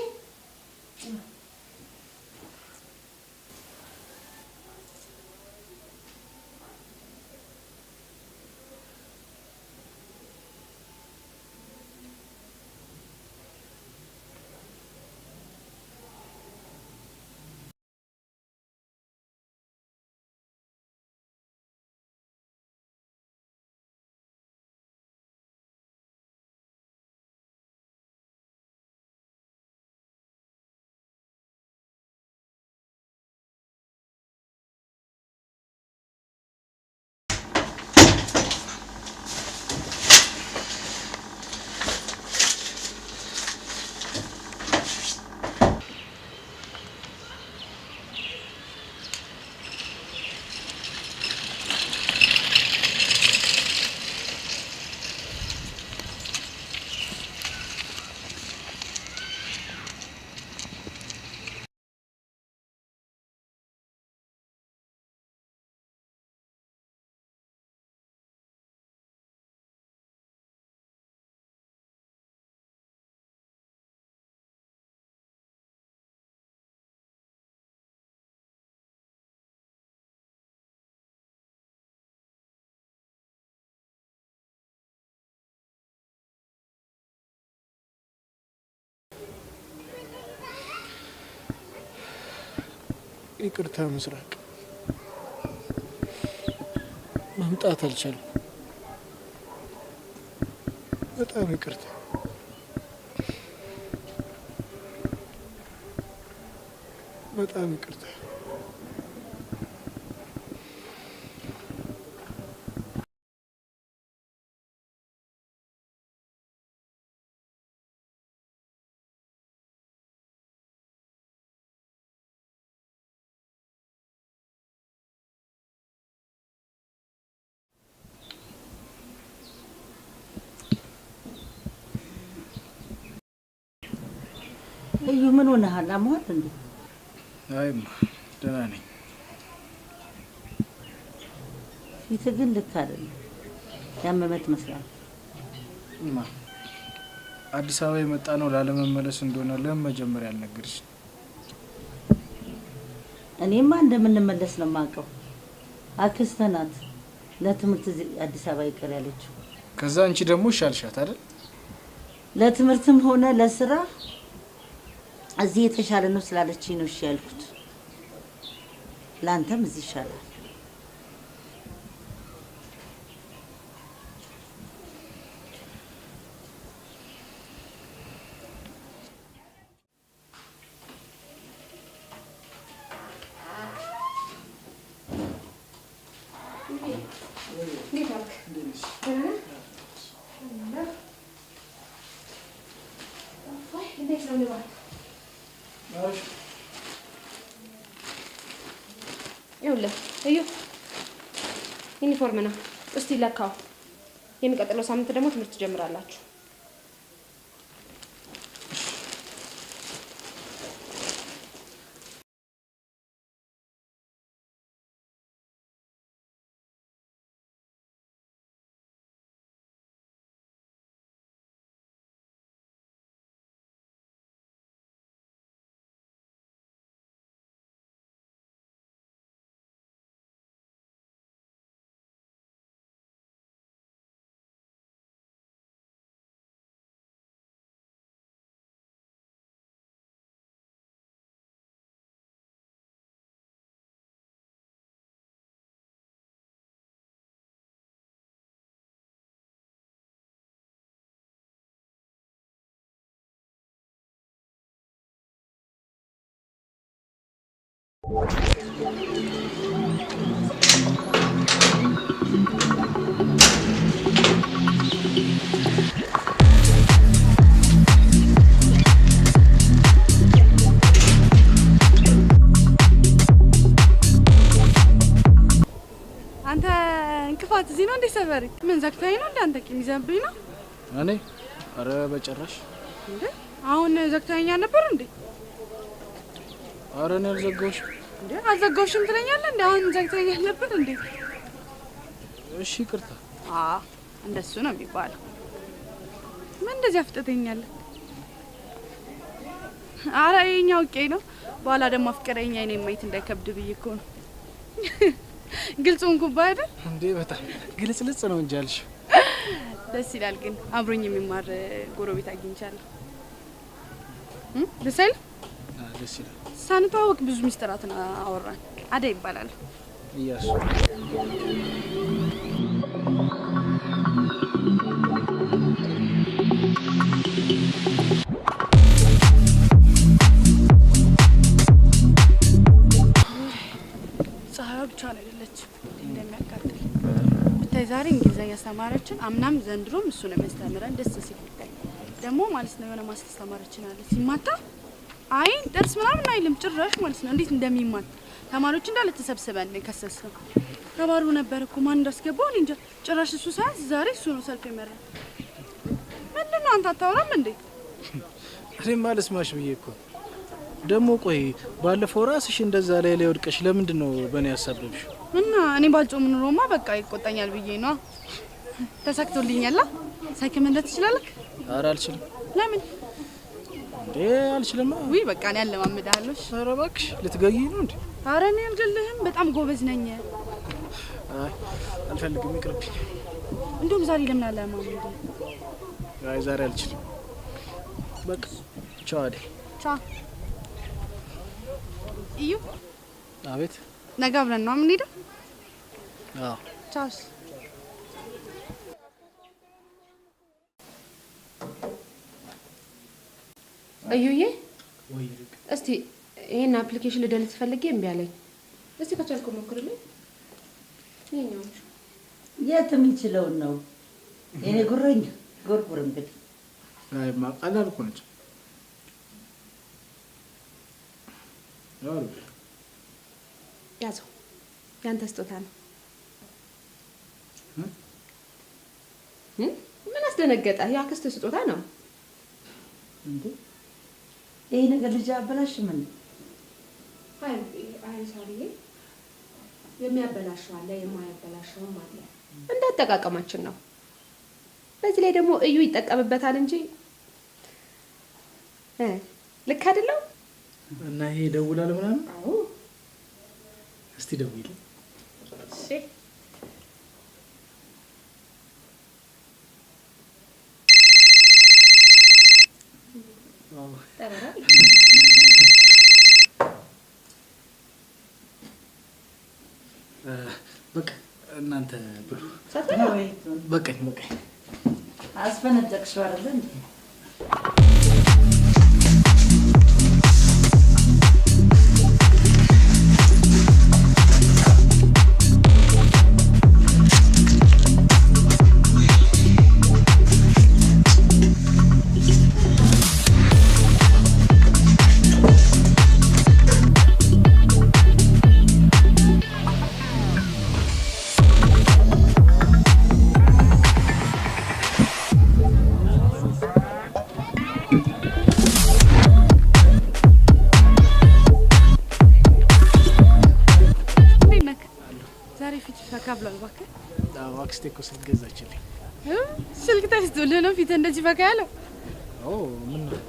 ይቅርታ ምስራቅ፣ መምጣት አልቻልኩም። በጣም ይቅርታ። በጣም ይቅርታ። እዩ ምን ሆነሃል? አሞሃል እንዴ? አይማ ደህና ነኝ። ፊትህ ግን ልክ አይደለም። ያመመህ ትመስላለህ። እማ አዲስ አበባ የመጣ ነው ላለመመለስ እንደሆነ ለምን መጀመሪያ አልነገርሽ? እኔማ እንደምንመለስ ነው የማውቀው። አክስትህ ናት ለትምህርት አዲስ አበባ ይቀር ያለችው። ከዛ አንቺ ደግሞ ይሻልሻት አይደል? ለትምህርትም ሆነ ለስራ እዚህ የተሻለ ነው ስላለችኝ ነው እሺ ያልኩት። ላንተም እዚህ ይሻላል። ይኸውልህ እዩ ዩኒፎርም ነው። እስቲ ለካው። የሚቀጥለው ሳምንት ደግሞ ትምህርት ትጀምራላችሁ። በሬ ምን ዘግታኝ ነው እንዳንተ ቂም ይዘብኝ ነው? እኔ አረ በጭራሽ እንዴ አሁን ዘግታኛ ነበር እንዴ? አረ እኔ አልዘጋሁሽ እንዴ አልዘጋሁሽም ትለኛለህ እንዴ? አሁን ዘግታኛ ነበር እንዴ? እሺ ይቅርታ። እንደሱ ነው የሚባለው። ምን እንደዚህ አፍጥተኛለህ? አረ የኛው ኦኬ ነው። በኋላ ደግሞ አፍቀረኛ እኔ ማይት እንዳይከብድ ብዬ እኮ ነው። ግልጹን ኩባ አይደል እንዴ? በጣም ግልጽልጽ ነው እንጂ አልሽ። ደስ ይላል። ግን አብሮኝ የሚማር ጎረቤት አግኝቻለሁ። ደስ አይልም? ደስ ይላል። ሳንተዋወቅ ብዙ ሚስጥራትን አወራን። አደይ ይባላል። እያሱ ፀሐዩ ብቻ ነው አይደለችም እንደሚያቃጥል ብታይ። ዛሬ እንግሊዘኛ አስተማረችን፣ አምናም ዘንድሮም እሱ ነው የሚያስተምረን። ደስ ሲል ደግሞ ማለት ነው። የሆነ ማስተማረችን አለ ሲማታ አይን ደርስ ምናምን አይልም ጭራሽ ማለት ነው። እንዴት እንደሚማት ተማሪዎች እንዳለ ተሰብስበን ነው ከሰስነው። ተባሩ ነበር እኮ ማን እንዳስገባው እንጃ። ጭራሽ እሱ ሳይንስ ዛሬ እሱ ነው ሰልፍ የመራ። ምንድነው አንተ አታወራም እንዴ? እኔማ ልስማሽ ብዬ እኮ። ደግሞ ቆይ ባለፈው ራስሽ እንደዛ ላይ ወድቀሽ ለምንድን ነው በእኔ ያሳበብሽ? እና እኔ ባልጾም ኑሮማ በቃ ይቆጣኛል ብዬ ነው። ተሳክቶልኛል። ሳይክል መንዳት ትችላለህ? ኧረ አልችልም። ለምን እንዴ? አልችልም። ውይ በቃ እኔ አለማምዳለሁ። ኧረ እባክሽ ልትገይኝ ነው እንዴ? ኧረ እኔ አልገልህም። በጣም ጎበዝ ነኝ። አይ አልፈልግም፣ ይቅርብኝ። እንደውም ዛሬ ለምን አለማምድ? አይ ዛሬ አልችልም። በቃ ቻው አደይ። ቻው እዩ። አቤት። ነገ አብረን ነው የምንሄደው? አዎ። ቻው። እዩዬ እስቲ ይሄን አፕሊኬሽን ልደልት ፈልጌ እምቢ አለኝ። እስቲ ከቻልኩ ሞክርልኝ። ይሄኛው የት የሚችለውን ነው የኔ ጉረኛ ጎርጉር። እንግዲህ አይ ማቃላል እኮ ነች። ያዘው፣ ያንተ ስጦታ ነው። ምን አስደነገጠ? የአክስት ስጦታ ነው እንዴ? ይሄ ነገር ልጅ አበላሽ ምን? አይ ሳሪዬ፣ የሚያበላሸው አለ የማያበላሸውም አለ። እንዳጠቃቀማችን ነው። በዚህ ላይ ደግሞ እዩ ይጠቀምበታል እንጂ ልክ አይደለም። እና ይሄ ይደውላል ምናምን? አዎ። እስቲ ደውይልኝ። እሺ። በቃ እናንተ ብሉ። በቃኝ። አስፈነጠቅሽው አይደል እንዴ? አክስቴ እኮ ስልክ ገዛችልኝ። ስልክ ተገዝቶልህ ነው ፊት እንደዚህ ፈካ ያለው? ምን ነው?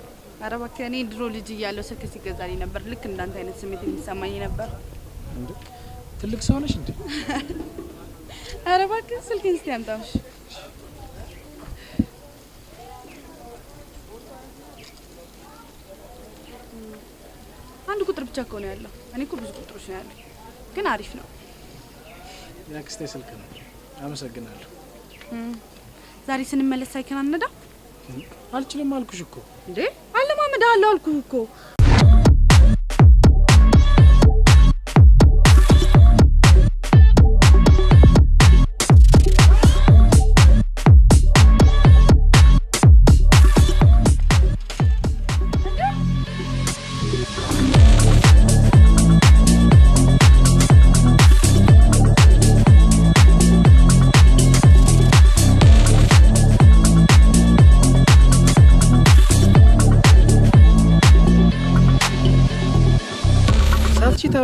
ኧረ እባክህ እኔ ድሮ ልጅ እያለሁ ስልክ ሲገዛልኝ ነበር ልክ እንዳንተ አይነት ስሜት የሚሰማኝ ነበር። እንዴ ትልቅ ሰው ነሽ እንዴ? ኧረ እባክህ ስልኬን እስቲ አምጣው። አንድ ቁጥር ብቻ እኮ ነው ያለው። እኔ እኮ ብዙ ቁጥሮች ነው ያለው፣ ግን አሪፍ ነው። የአክስቴ ስልክ ነው። አመሰግናለሁ። ዛሬ ስንመለስ ሳይክል አንነዳ? አልችልም አልኩሽ እኮ። እንዴ አለማመዳለሁ አልኩህ እኮ።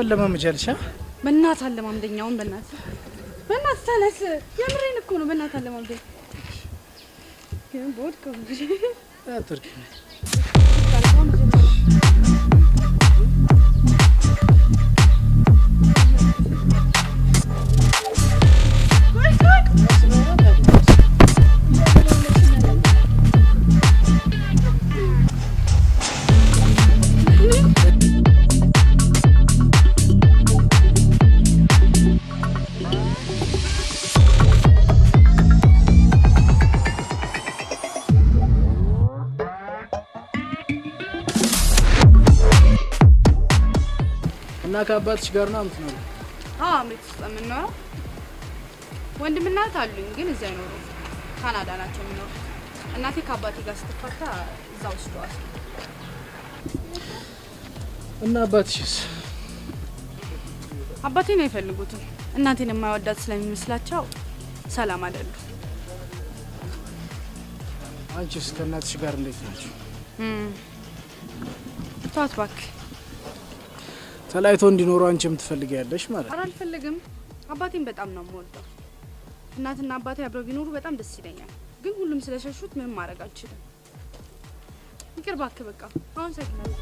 ለማመጃልሻ በእናትህ አለማምደኛውን በእናትህ ተነስ። የምሬን እኮ ነው። በእናትህ አለማምደኝ ግን ቦድከው አትርቂ እና ከአባትሽ ጋር ነው የምትኖረው? ቤት ውስጥ የምንኖረው። ወንድምና እህት አሉኝ ግን እዚህ አይኖሩም። ካናዳ ናቸው የሚኖሩት። እናቴ ከአባቴ ጋር ስትፋታ እዛ ወስደዋል። እና አባትሽስ? አባቴን አይፈልጉትም። እናቴን የማይወዳት ስለሚመስላቸው ሰላም አይደሉም። አንቺስ ከእናትሽ ጋር እንዴት ናችሁ? ተዋት እባክህ። ተለያይቶ እንዲኖሩ አንቺም ትፈልጊያለሽ ማለት ነው? አልፈልግም። አባቴን በጣም ነው የምወደው። እናትና አባቴ አብረው ቢኖሩ በጣም ደስ ይለኛል። ግን ሁሉም ስለሸሹት ምንም ማድረግ አልችልም። ይቅር እባክህ በቃ። አሁን ሰግናለሁ።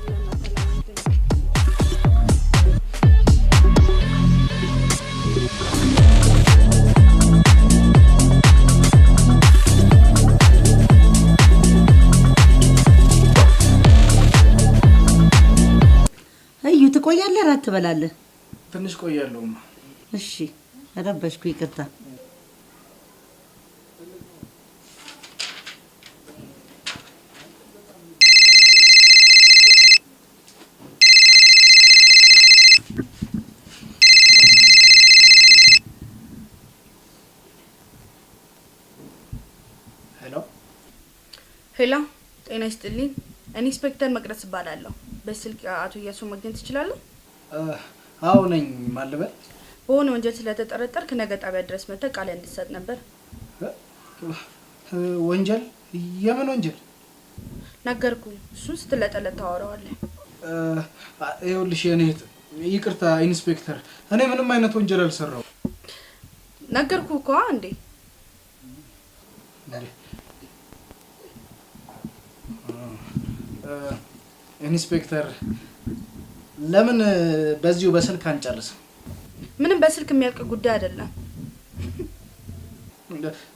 ትቆያለህ? እራት ትበላለህ? ትንሽ ቆያለሁማ። እሺ ረበሽኩ፣ ይቅርታ። ሄሎ፣ ጤና ይስጥልኝ። ኢንስፔክተር መቅደስ እባላለሁ። በስልክ አቶ እያሱ ማግኘት ትችላለህ? አዎ ነኝ። ማልበል በሆነ ወንጀል ስለተጠረጠርክ ነገ ጣቢያ ድረስ መጥተህ ቃል እንድትሰጥ ነበር። ወንጀል? የምን ወንጀል? ነገርኩህ። እሱን ስትለጠለጥ ታወራዋለህ። ይኸውልሽ የኔ እህት፣ ይቅርታ ኢንስፔክተር፣ እኔ ምንም አይነት ወንጀል አልሰራሁም። ነገርኩህ እኮ እንዴ። ኢንስፔክተር ለምን በዚሁ በስልክ አንጨርስም? ምንም በስልክ የሚያልቅ ጉዳይ አይደለም።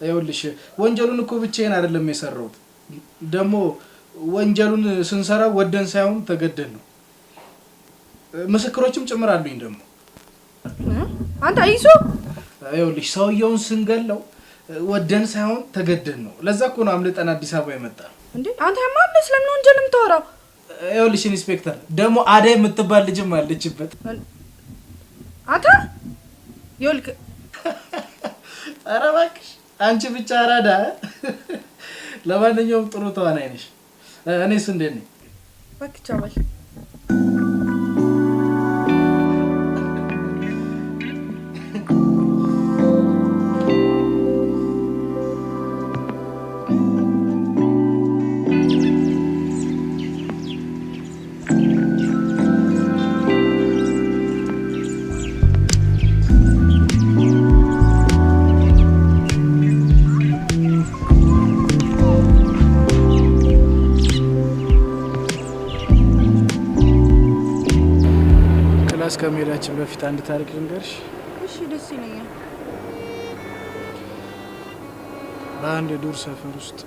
ይኸውልሽ ወንጀሉን እኮ ብቻዬን አይደለም የሰራሁት። ደግሞ ወንጀሉን ስንሰራ ወደን ሳይሆን ተገደን ነው። ምስክሮችም ጭምር አሉኝ። ደግሞ አንተ አይዞ፣ ይኸውልሽ ሰውየውን ስንገለው ወደን ሳይሆን ተገደን ነው። ለዛ እኮ ነው አምልጠን አዲስ አበባ የመጣ እንዴ። አንተ ያማል ስለምን ወንጀል የምታወራው? ይኸውልሽ ኢንስፔክተር፣ ደግሞ አደይ የምትባል ልጅም አለችበት። አንተ ይኸውልህ፣ ኧረ እባክሽ አንቺ ብቻ አራዳ። ለማንኛውም ጥሩ ተዋናይ ነሽ። እኔስ እንዴት ነኝ? እባክህ ቻው በል። ከመሄዳችን በፊት አንድ ታሪክ ልንገርሽ? እሺ ደስ ይለኛል። በአንድ የዱር ሰፈር ውስጥ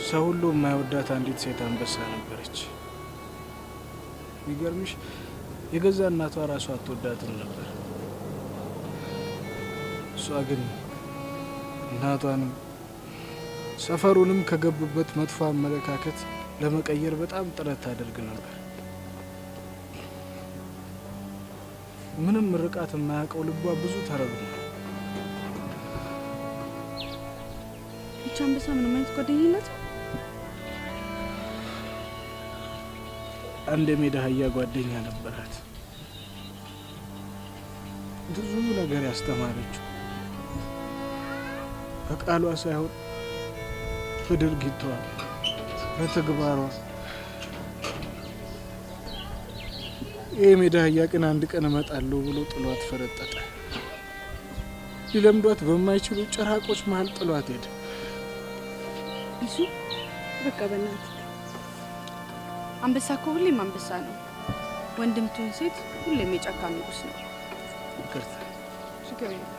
ሰው ሁሉ የማይወዳት አንዲት ሴት አንበሳ ነበረች። የሚገርምሽ የገዛ እናቷ ራሷ አትወዳትም ነበር። እሷ ግን እናቷንም ሰፈሩንም ከገቡበት መጥፎ አመለካከት ለመቀየር በጣም ጥረት ታደርግ ነበር። ምንም ርቃት የማያውቀው ልቧ ብዙ ተረብኗል። ብቻ አንበሳ ምንም አይነት ጓደኛ የላትም? አንድ የሜዳ አህያ ጓደኛ ነበራት። ብዙ ነገር ያስተማረችው በቃሏ ሳይሆን በድርጊቷ፣ በተግባሯ። ሜዳ ያቀን አንድ ቀን እመጣለሁ ብሎ ጥሏት ፈረጠጠ። ሊለምዷት በማይችሉ ጭራቆች መሃል ጥሏት ሄደ። እሱ በቃ በእናትህ አንበሳ እኮ ሁሌም አንበሳ ነው። ወንድምቱን ሴት ሁሌም የጫካ ንጉስ ነው። ይቅርታ ችግር የለም።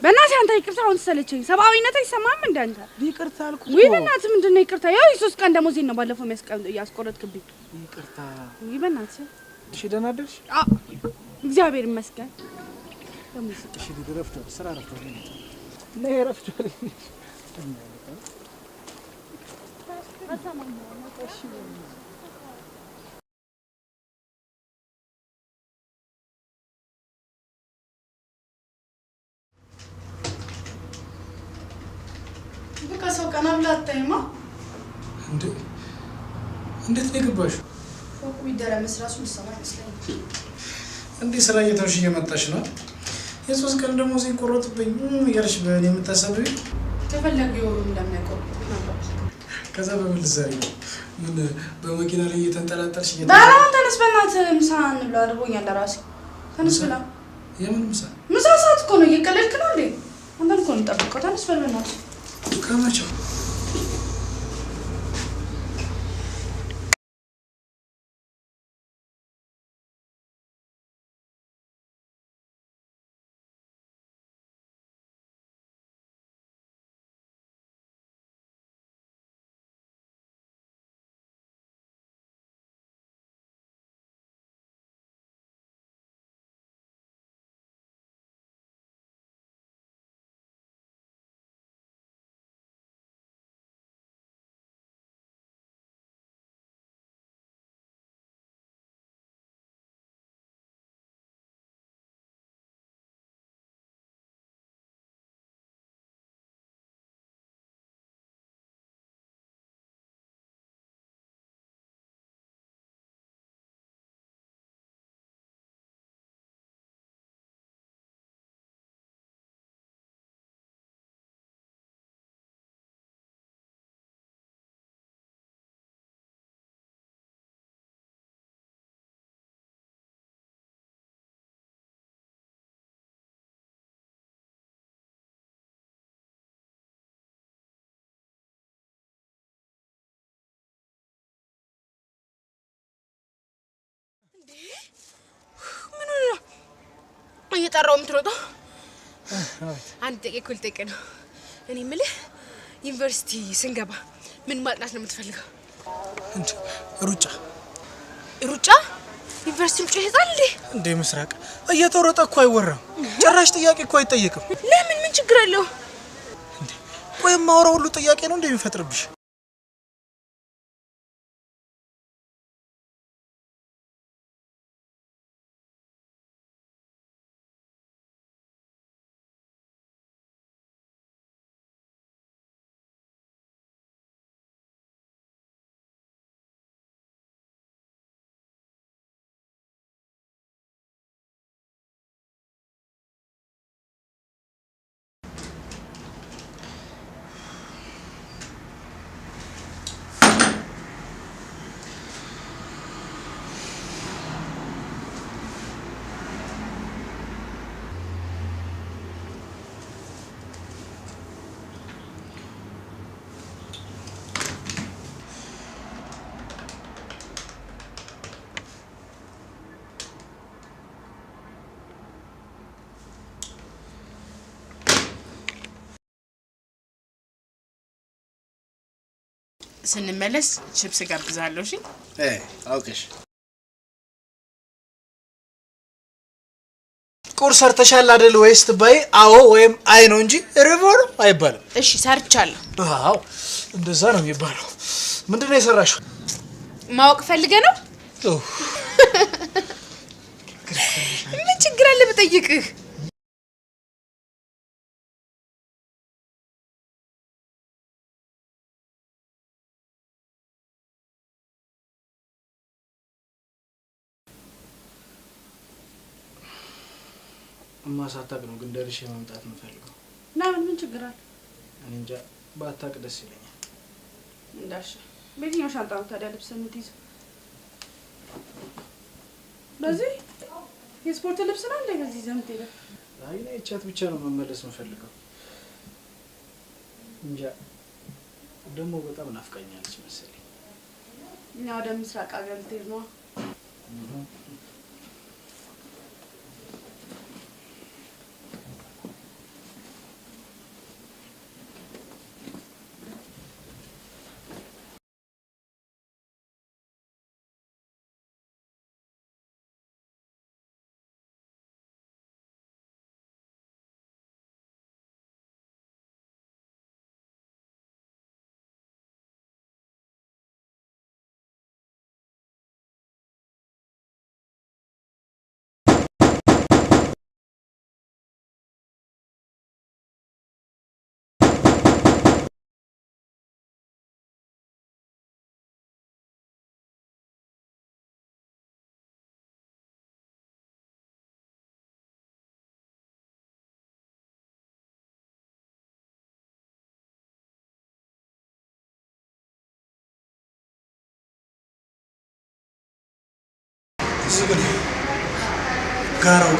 በእናትህ አንተ ይቅርታ አሁን ሰለቸኝ። ሰብአዊነት አይሰማም እንደ አንተ ይቅርታ አልኩ። ወይ በእናትህ ምንድነው ይቅርታ? ያው የሶስት ቀን ደሞዜን ነው ባለፈው ያስቆረጥክብኝ። ይቅርታ። ወይ በእናትህ እሺ፣ ደህና አደርሽ? እግዚአብሔር ይመስገን። እሺ፣ ረፍቷል፣ ስራ ረፍቷል። ነይ ረፍቷል። ሰው ቀና ብላ አታይማ? እንዴት ነው የገባሽው? ፎቁ ቢደረምስ ራሱ ልትሰማ ይመስለኛል። እንዴ ስራ እየተውሽ እየመጣሽ ነው? የሶስት ቀን ደሞዝ ቆረጡብኝ እያልሽ በእኔ የምታሰብኝ? ከፈለገ የወሩን እንደሚያቆም ከዛ በምን ልትሰሪ ነው? ምን በመኪና ላይ እየተንጠላጠልሽ ዳራውን ተነስ፣ በእናትህ ምሳ እንብላ፣ አድርጎኛል ለራሴ። ተነስ ብላ። የምን ምሳ? ምሳ ሰዓት እኮ ነው። እየቀለድክ ነው እንዴ? አንተን እኮ ነው የምጠብቀው። ተነስ በል በእናትህ። ከመቼው? ምን ነው እየጠራው የምትሮጠው? አንድ ጥቂት ኩል ጥቂት ነው። እኔ የምልህ ዩኒቨርሲቲ ስንገባ ምን ማጥናት ነው የምትፈልገው? እንዴ ሩጫ ሩጫ? ዩኒቨርሲቲ ሩጫ ይሄዳል እንዴ? ምስራቅ እየተሮጠ እኮ አይወራም። ጭራሽ ጥያቄ እኮ አይጠየቅም። ለምን? ምን ችግር አለው እንዴ? ቆይ ማውራው ሁሉ ጥያቄ ነው እንዴ የሚፈጥርብሽ? ስንመለስ ቺፕስ ጋብዛለሁ። እሺ አውቀሽ ቁርስ ሰርተሻል አይደል ወይስ ትባይ? አዎ ወይም አይ ነው እንጂ ሪቮር አይባልም። እሺ ሰርቻለሁ። አዎ እንደዛ ነው የሚባለው። ምንድነው የሰራሽው? ማወቅ ፈልገ ነው? ምን ችግር አለ ብጠይቅህ? ማሳታቅ ነው ግን ደርሼ መምጣት የምፈልገው። ምን ችግር አለ? እኔ እንጃ ባታቅ ደስ ይለኛል። እንዳሽ በየትኛው ሻንጣ ነው ታዲያ ልብስ የምትይዘው? በዚህ የስፖርት ልብስ ነው እንዴ ከዚህ ዘምት ይላል? አይ እኔ ቻት ብቻ ነው መመለስ የምፈልገው። እንጃ ደግሞ በጣም ናፍቃኛለች መሰለኝ። እኛ ወደ ምስራቅ ሀገር ልትሄድ ነው? ጋራው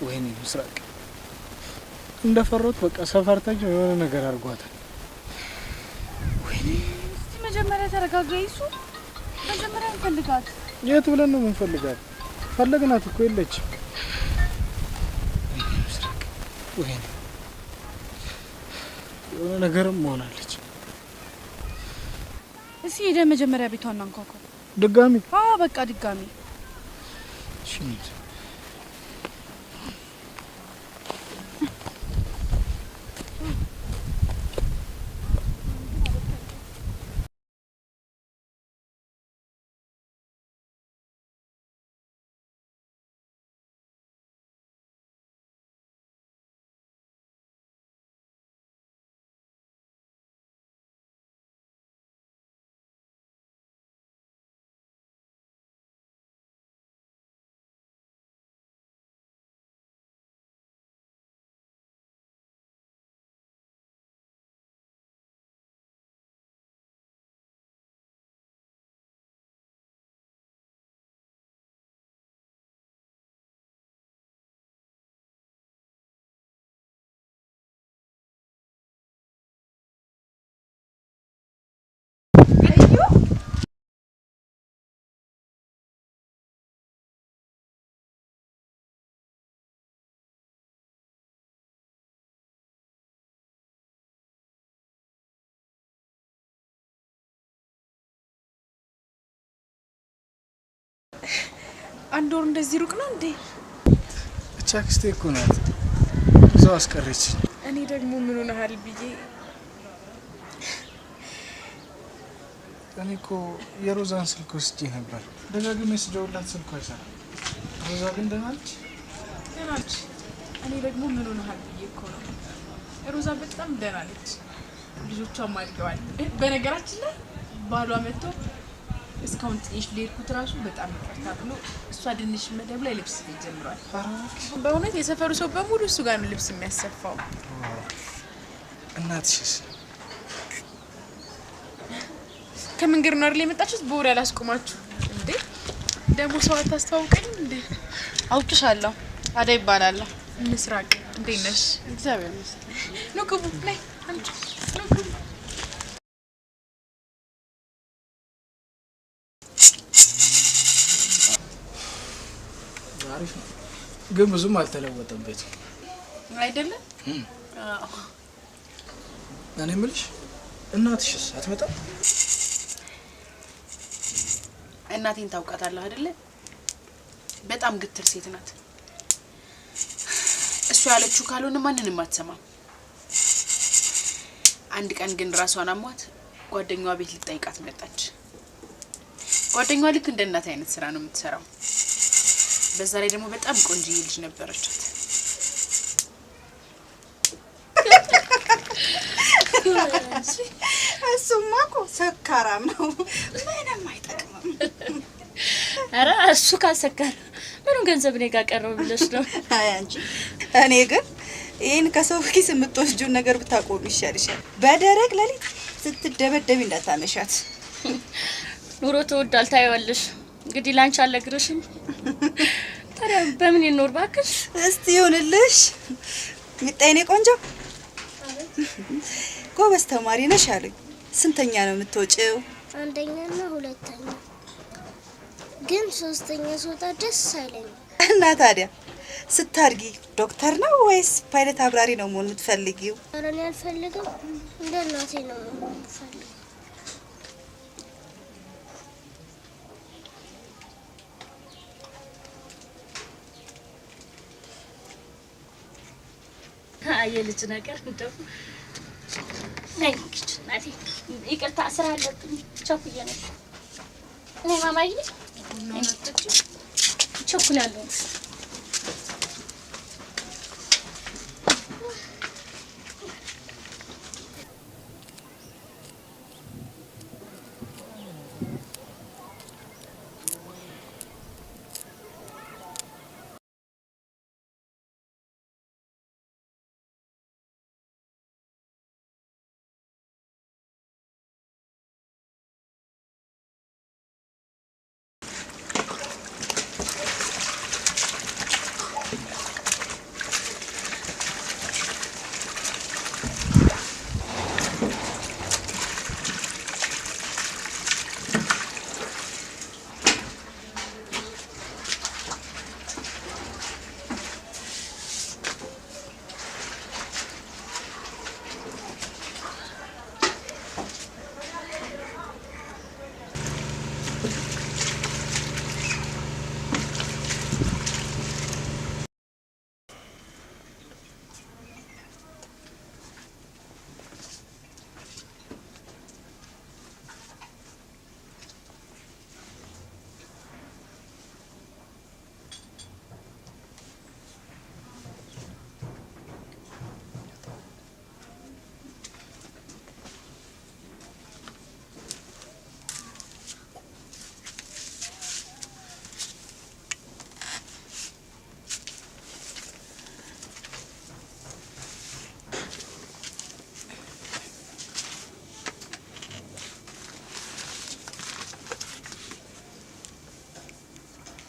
ወይኔ ምስራቅ እንደፈሮት በቃ ሰፈርታቸው የሆነ ነገር አድርጓታል። ወይኔ እስቲ መጀመሪያ ተረጋጋ። ይሱ መጀመሪያ እንፈልጋት። የት ብለን ነው የምንፈልጋት? ፈለግናት እኮ የለችም። ወይኔ ምስራቅ ወይኔ የሆነ ነገርም ሆናለች። እስቲ ሄደ መጀመሪያ ቤቷን አንኳኳ። ድጋሚ? አዎ በቃ ድጋሚ። እሺ አንድ ወር እንደዚህ ሩቅ ነው እንዴ? እቻ ክስቴ እኮ ናት እዛው አስቀረች። እኔ ደግሞ ምን ሆነሃል ብዬ እኔ እኮ የሮዛን ስልክ ወስጄ ነበር ደጋግሜ ስደውልላት ስልኳ አይሰራም። ሮዛ ግን ደህና ነች? ደህና ነች። እኔ ደግሞ ምን ሆነሃል ብዬ እኮ ነው። ሮዛ በጣም ደህና ነች። ልጆቿም አድገዋል። በነገራችን ላይ ባሏ መጥቶ እስካሁን ጥንሽ ሊርኩት ራሱ በጣም ይቅርታ ብሎ እሷ ድንሽ መደብ ላይ ልብስ ጀምሯል። በእውነት የሰፈሩ ሰው በሙሉ እሱ ጋር ነው ልብስ የሚያሰፋው። እናትሽስ? ከመንገድ ነው አይደል የመጣችሁት? በወሬ አላስቆማችሁ እንዴ? ደግሞ ሰው አታስተዋውቀኝ እንዴ? አውቅሻለሁ። አደይ ይባላለሁ። ምስራቅ እንዴት ነሽ? እግዚአብሔር ይመስገን። ኑ ግቡ። ነይ አንቺ ኑ ግቡ። አሪፍ ነው ግን ብዙም አልተለወጠበት አይደለም? አዎ። እኔ የምልሽ እናትሽስ አትመጣም? እናቴን ታውቃታለህ አይደለ? በጣም ግትር ሴት ናት። እሱ ያለችው ካልሆነ ማንንም አትሰማም። አንድ ቀን ግን ራሷን አሟት ጓደኛዋ ቤት ልትጠይቃት መጣች። ጓደኛዋ ልክ እንደ እናት አይነት ስራ ነው የምትሰራው። በዛ ላይ ደግሞ በጣም ቆንጆ ልጅ ነበረቻት። እሱማ እኮ ሰካራም ነው፣ ምንም አይጠቅምም። ኧረ እሱ ካልሰከረ ምንም ገንዘብ እኔ ጋር ቀረው ብለሽ ነው? አይ አንቺ፣ እኔ ግን ይሄን ከሰው ኪስ የምትወስጂውን ነገር ብታቆም ይሻልሻል። በደረቅ ሌሊት ስትደበደቢ እንዳታመሻት። ኑሮ ተወዷል ታይዋለሽ። እንግዲህ ላንቺ አልነግርሽም። ታዲያ በምን ይኖር ባክሽ? እስቲ ይሁንልሽ። ሚጣይኔ ቆንጆ ጎበዝ ተማሪ ነሽ አሉኝ። ስንተኛ ነው የምትወጪው? አንደኛና ሁለተኛ፣ ግን ሶስተኛ ስወጣ ደስ አይለኝም። እና ታዲያ ስታድጊ ዶክተር ነው ወይስ ፓይለት አብራሪ ነው መሆን የምትፈልጊው? ኧረ እኔ አልፈልግም። እንደ እናቴ ነው የምፈልገው። የልጅ ነገር እንደው ነይ እንግዲህ እናቴ፣ ይቅርታ ስራ አለብኝ ቸኩዬ ነው። እኔ ማማዬ ቸኩላለሁ።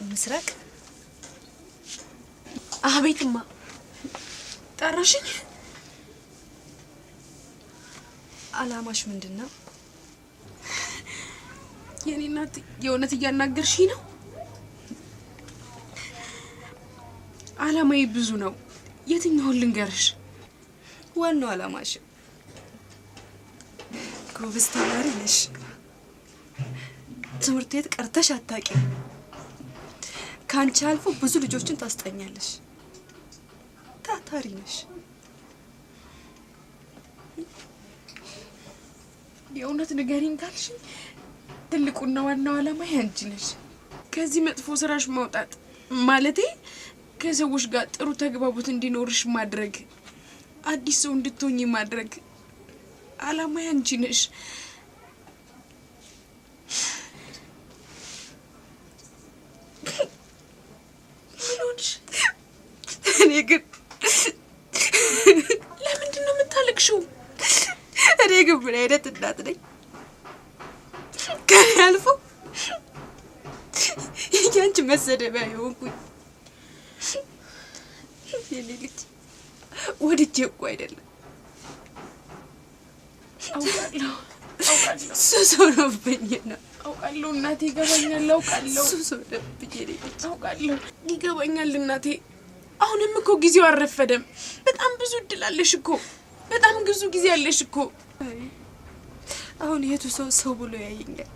ምስራቅ። አቤትማ ጠራሽኝ? አላማሽ ምንድነው? የኔ እናት የእውነት እያናገርሽኝ ነው? አላማዬ ብዙ ነው። የትኛውን ልንገርሽ? ዋናው አላማሽ ጎበዝ ተማሪ ነሽ። ትምህርት ቤት ቀርተሽ አታውቂም። ካንቺ አልፎ ብዙ ልጆችን ታስጠኛለሽ። ታታሪ ነሽ። የእውነት ንገሪኝ ካልሽኝ ትልቁና ዋናው አላማዬ አንቺ ነሽ። ከዚህ መጥፎ ስራሽ ማውጣት ማለቴ ከሰዎች ጋር ጥሩ ተግባቦት እንዲኖርሽ ማድረግ፣ አዲስ ሰው እንድትሆኚ ማድረግ አላማዬ አንቺ ነሽ። እኔ ግን ለምንድን ነው የምታለቅሽው? እኔ ግን ምን አይነት እናት ነኝ? ከኔ አልፎ ያንቺ መሰደቢያ ይሆንኩኝ። የኔ ልጅ ወድጄ እኮ አይደለም። አውቃለሁ ሱስ ሆኖብኝ ነው። አውቃለሁ እናቴ ይገባኛል። አውቃለሁ ሱስ ሆኖብኝ አውቃለሁ። ይገባኛል እናቴ። አሁንም እኮ ጊዜው አልረፈደም። በጣም ብዙ እድል አለሽ እኮ። በጣም ብዙ ጊዜ አለሽ እኮ። አሁን የቱ ሰው ብሎ ያየኛል?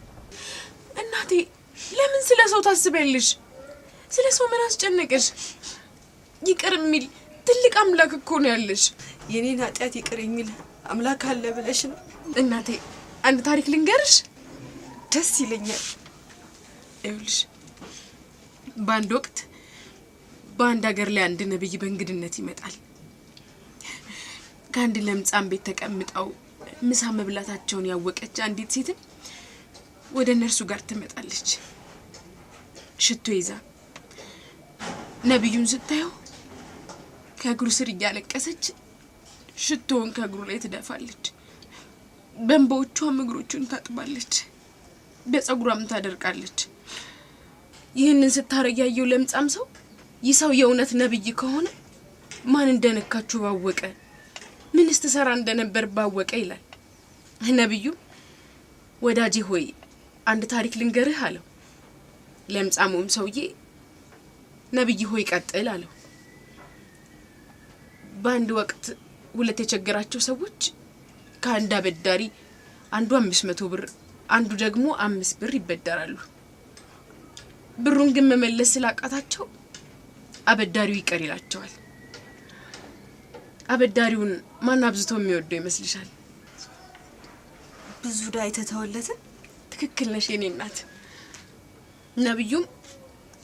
እናቴ ለምን ስለ ሰው ታስቢያለሽ? ስለ ሰው ምን አስጨነቀሽ? ይቅር የሚል ትልቅ አምላክ እኮ ነው ያለሽ። የኔን ኃጢአት ይቅር የሚል አምላክ አለ ብለሽ ነው? እናቴ አንድ ታሪክ ልንገርሽ። ደስ ይለኛል። ይኸውልሽ በአንድ ወቅት በአንድ ሀገር ላይ አንድ ነብይ በእንግድነት ይመጣል። ከአንድ ለምጻም ቤት ተቀምጠው ምሳ መብላታቸውን ያወቀች አንዲት ሴትም ወደ እነርሱ ጋር ትመጣለች። ሽቶ ይዛ ነብዩን ስታየው ከእግሩ ስር እያለቀሰች ሽቶውን ከእግሩ ላይ ትደፋለች። በእንባዎቿም እግሮቹን ታጥባለች፣ በፀጉሯም ታደርቃለች። ይህንን ስታረግ ያየው ለምጻም ሰው ይህ ሰው የእውነት ነብይ ከሆነ ማን እንደነካችሁ ባወቀ፣ ምንስ ትሰራ እንደነበር ባወቀ ይላል። ነብዩ ወዳጄ ሆይ አንድ ታሪክ ልንገርህ አለው። ለምጻሙም ሰውዬ ነብይ ሆይ ቀጥል አለው። በአንድ ወቅት ሁለት የቸገራቸው ሰዎች ከአንድ አበዳሪ አንዱ 500 ብር አንዱ ደግሞ 5 ብር ይበደራሉ። ብሩን ግን መመለስ ስላቃታቸው አበዳሪው ይቀር ይላቸዋል። አበዳሪውን ማን አብዝቶ የሚወደው ይመስልሻል? ብዙ ዳይ ተተወለተ። ትክክል ነሽ የኔ እናት። ነብዩም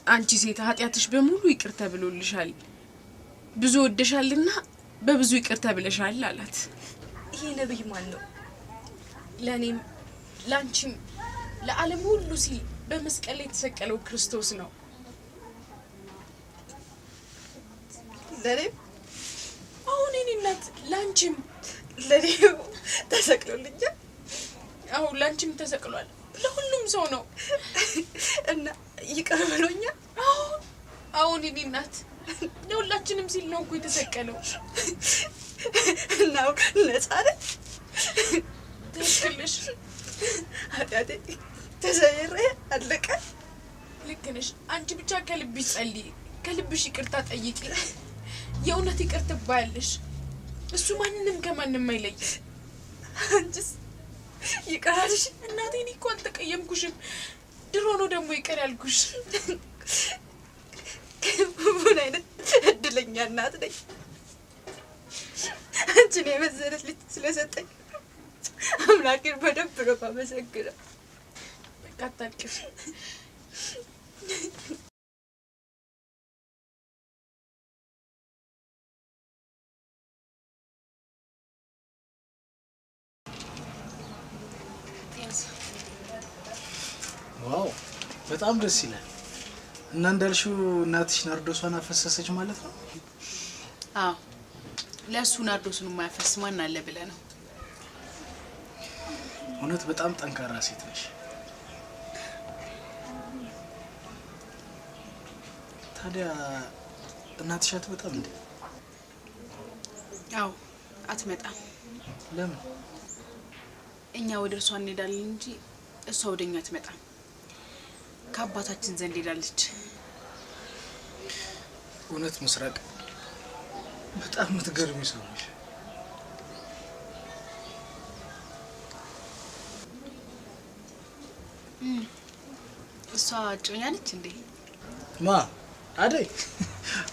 አንቺ ሴት ኃጢያትሽ በሙሉ ይቅር ተብሎልሻል፣ ብዙ ወደሻልና በብዙ ይቅር ተብለሻል አላት። ይሄ ነብይ ማን ነው? ለኔም ላንቺም ለዓለም ሁሉ ሲል በመስቀል ላይ የተሰቀለው ክርስቶስ ነው። ለኔም አሁን የኔ እናት ላንቺም ለኔም ተሰቅሎልኛል። አሁን ላንቺም ተሰቅሏል። ለሁሉም ሰው ነው እና ይቅር ብሎኛል። አሁን የኔ እናት ለሁላችንም ሲል ነው እኮ የተሰቀለው። እና ነፃ ነኝ። ትክክል ነሽ። ኃጢአቴ ተሰየረ አለቀ። ልክ ነሽ። አንቺ ብቻ ከልብሽ ጸልይ፣ ከልብሽ ይቅርታ ጠይቂ። የእውነት ይቅር ትባያለሽ። እሱ ማንንም ከማንም አይለይ። አንቺስ ይቅር አልሽ? እናቴ እኔ እኮ አልተቀየምኩሽም። ድሮ ነው ደግሞ ይቅር ያልኩሽ። ምን አይነት እድለኛ እናት ነኝ። አንቺን የመሰለች ልጅ ስለሰጠኝ አምላኬን በደንብ ነው የማመሰግነው። በቃ አታልቅሽ። ዋው በጣም ደስ ይላል። እና እንዳልሽው እናትሽ ናርዶሷን አፈሰሰች ማለት ነው? አዎ ለሱ ናርዶሱን የማያፈስ ማን አለ ብለህ ነው? እውነት በጣም ጠንካራ ሴት ነሽ። ታዲያ እናትሽ አትመጣም እንዴ? አዎ አትመጣም። ለምን? እኛ ወደ እርሷ እንሄዳለን እንጂ እሷ ወደኛ አትመጣም። ከአባታችን ዘንድ ሄዳለች። እውነት ምስራቅ በጣም የምትገርሚ ሰው ነሽ። እሷ ጮኛ ነች እንዴ? ማ አደይ?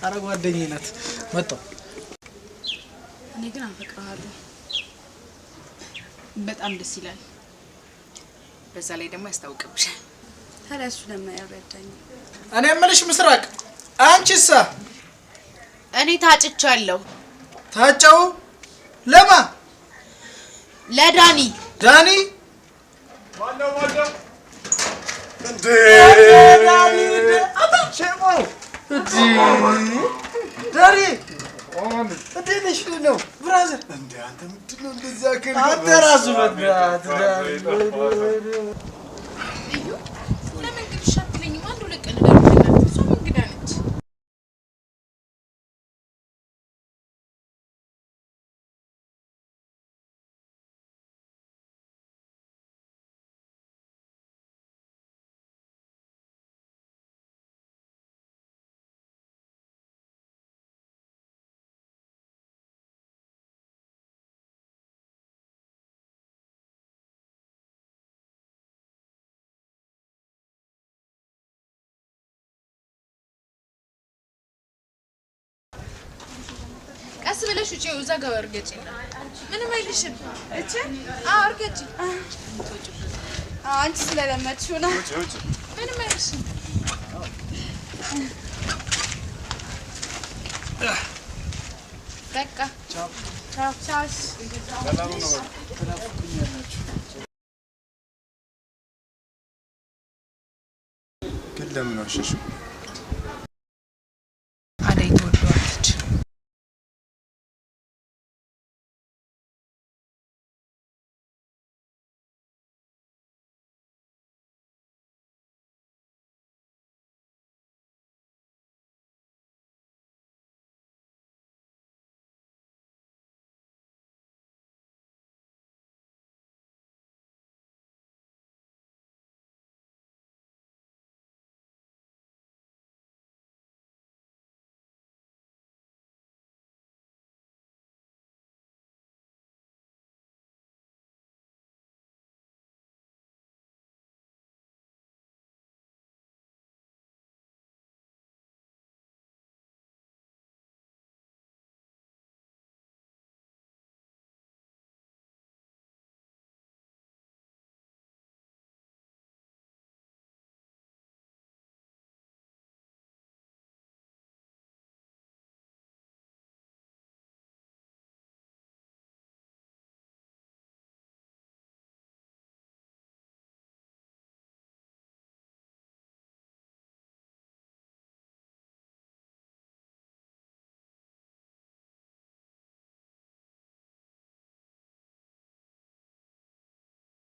ኧረ ጓደኛዬ ናት። መጣሁ። እኔ ግን አፈቅርሃለሁ። በጣም ደስ ይላል። በዛ ላይ ደግሞ ያስታውቅብሻል። ታዲያ እሱ ለምን ያረዳኝ? እኔ የምልሽ ምስራቅ፣ አንቺሳ? እኔ ታጭቻለሁ። ታጨው? ለማ? ለዳኒ። ዳኒ? ማነው? እንዴ ዳኒ አታቸሞ እንዴ ዳኒ እንዴ ነሽ ነው ብራዘር? እንዴ አንተ ምንድነው እንደዛ ከልክ? አንተ ራሱ በእናትህ ብለሽ ውጪ እዛ ጋር እርገጪ ምንም አይልሽም እቺ እርገጪ አንቺ ስለለመድሽው ነው ምንም አይልሽም በቃ ቻው ቻው ቻው ሰላም ነው ግን ለምን ዋሸሽው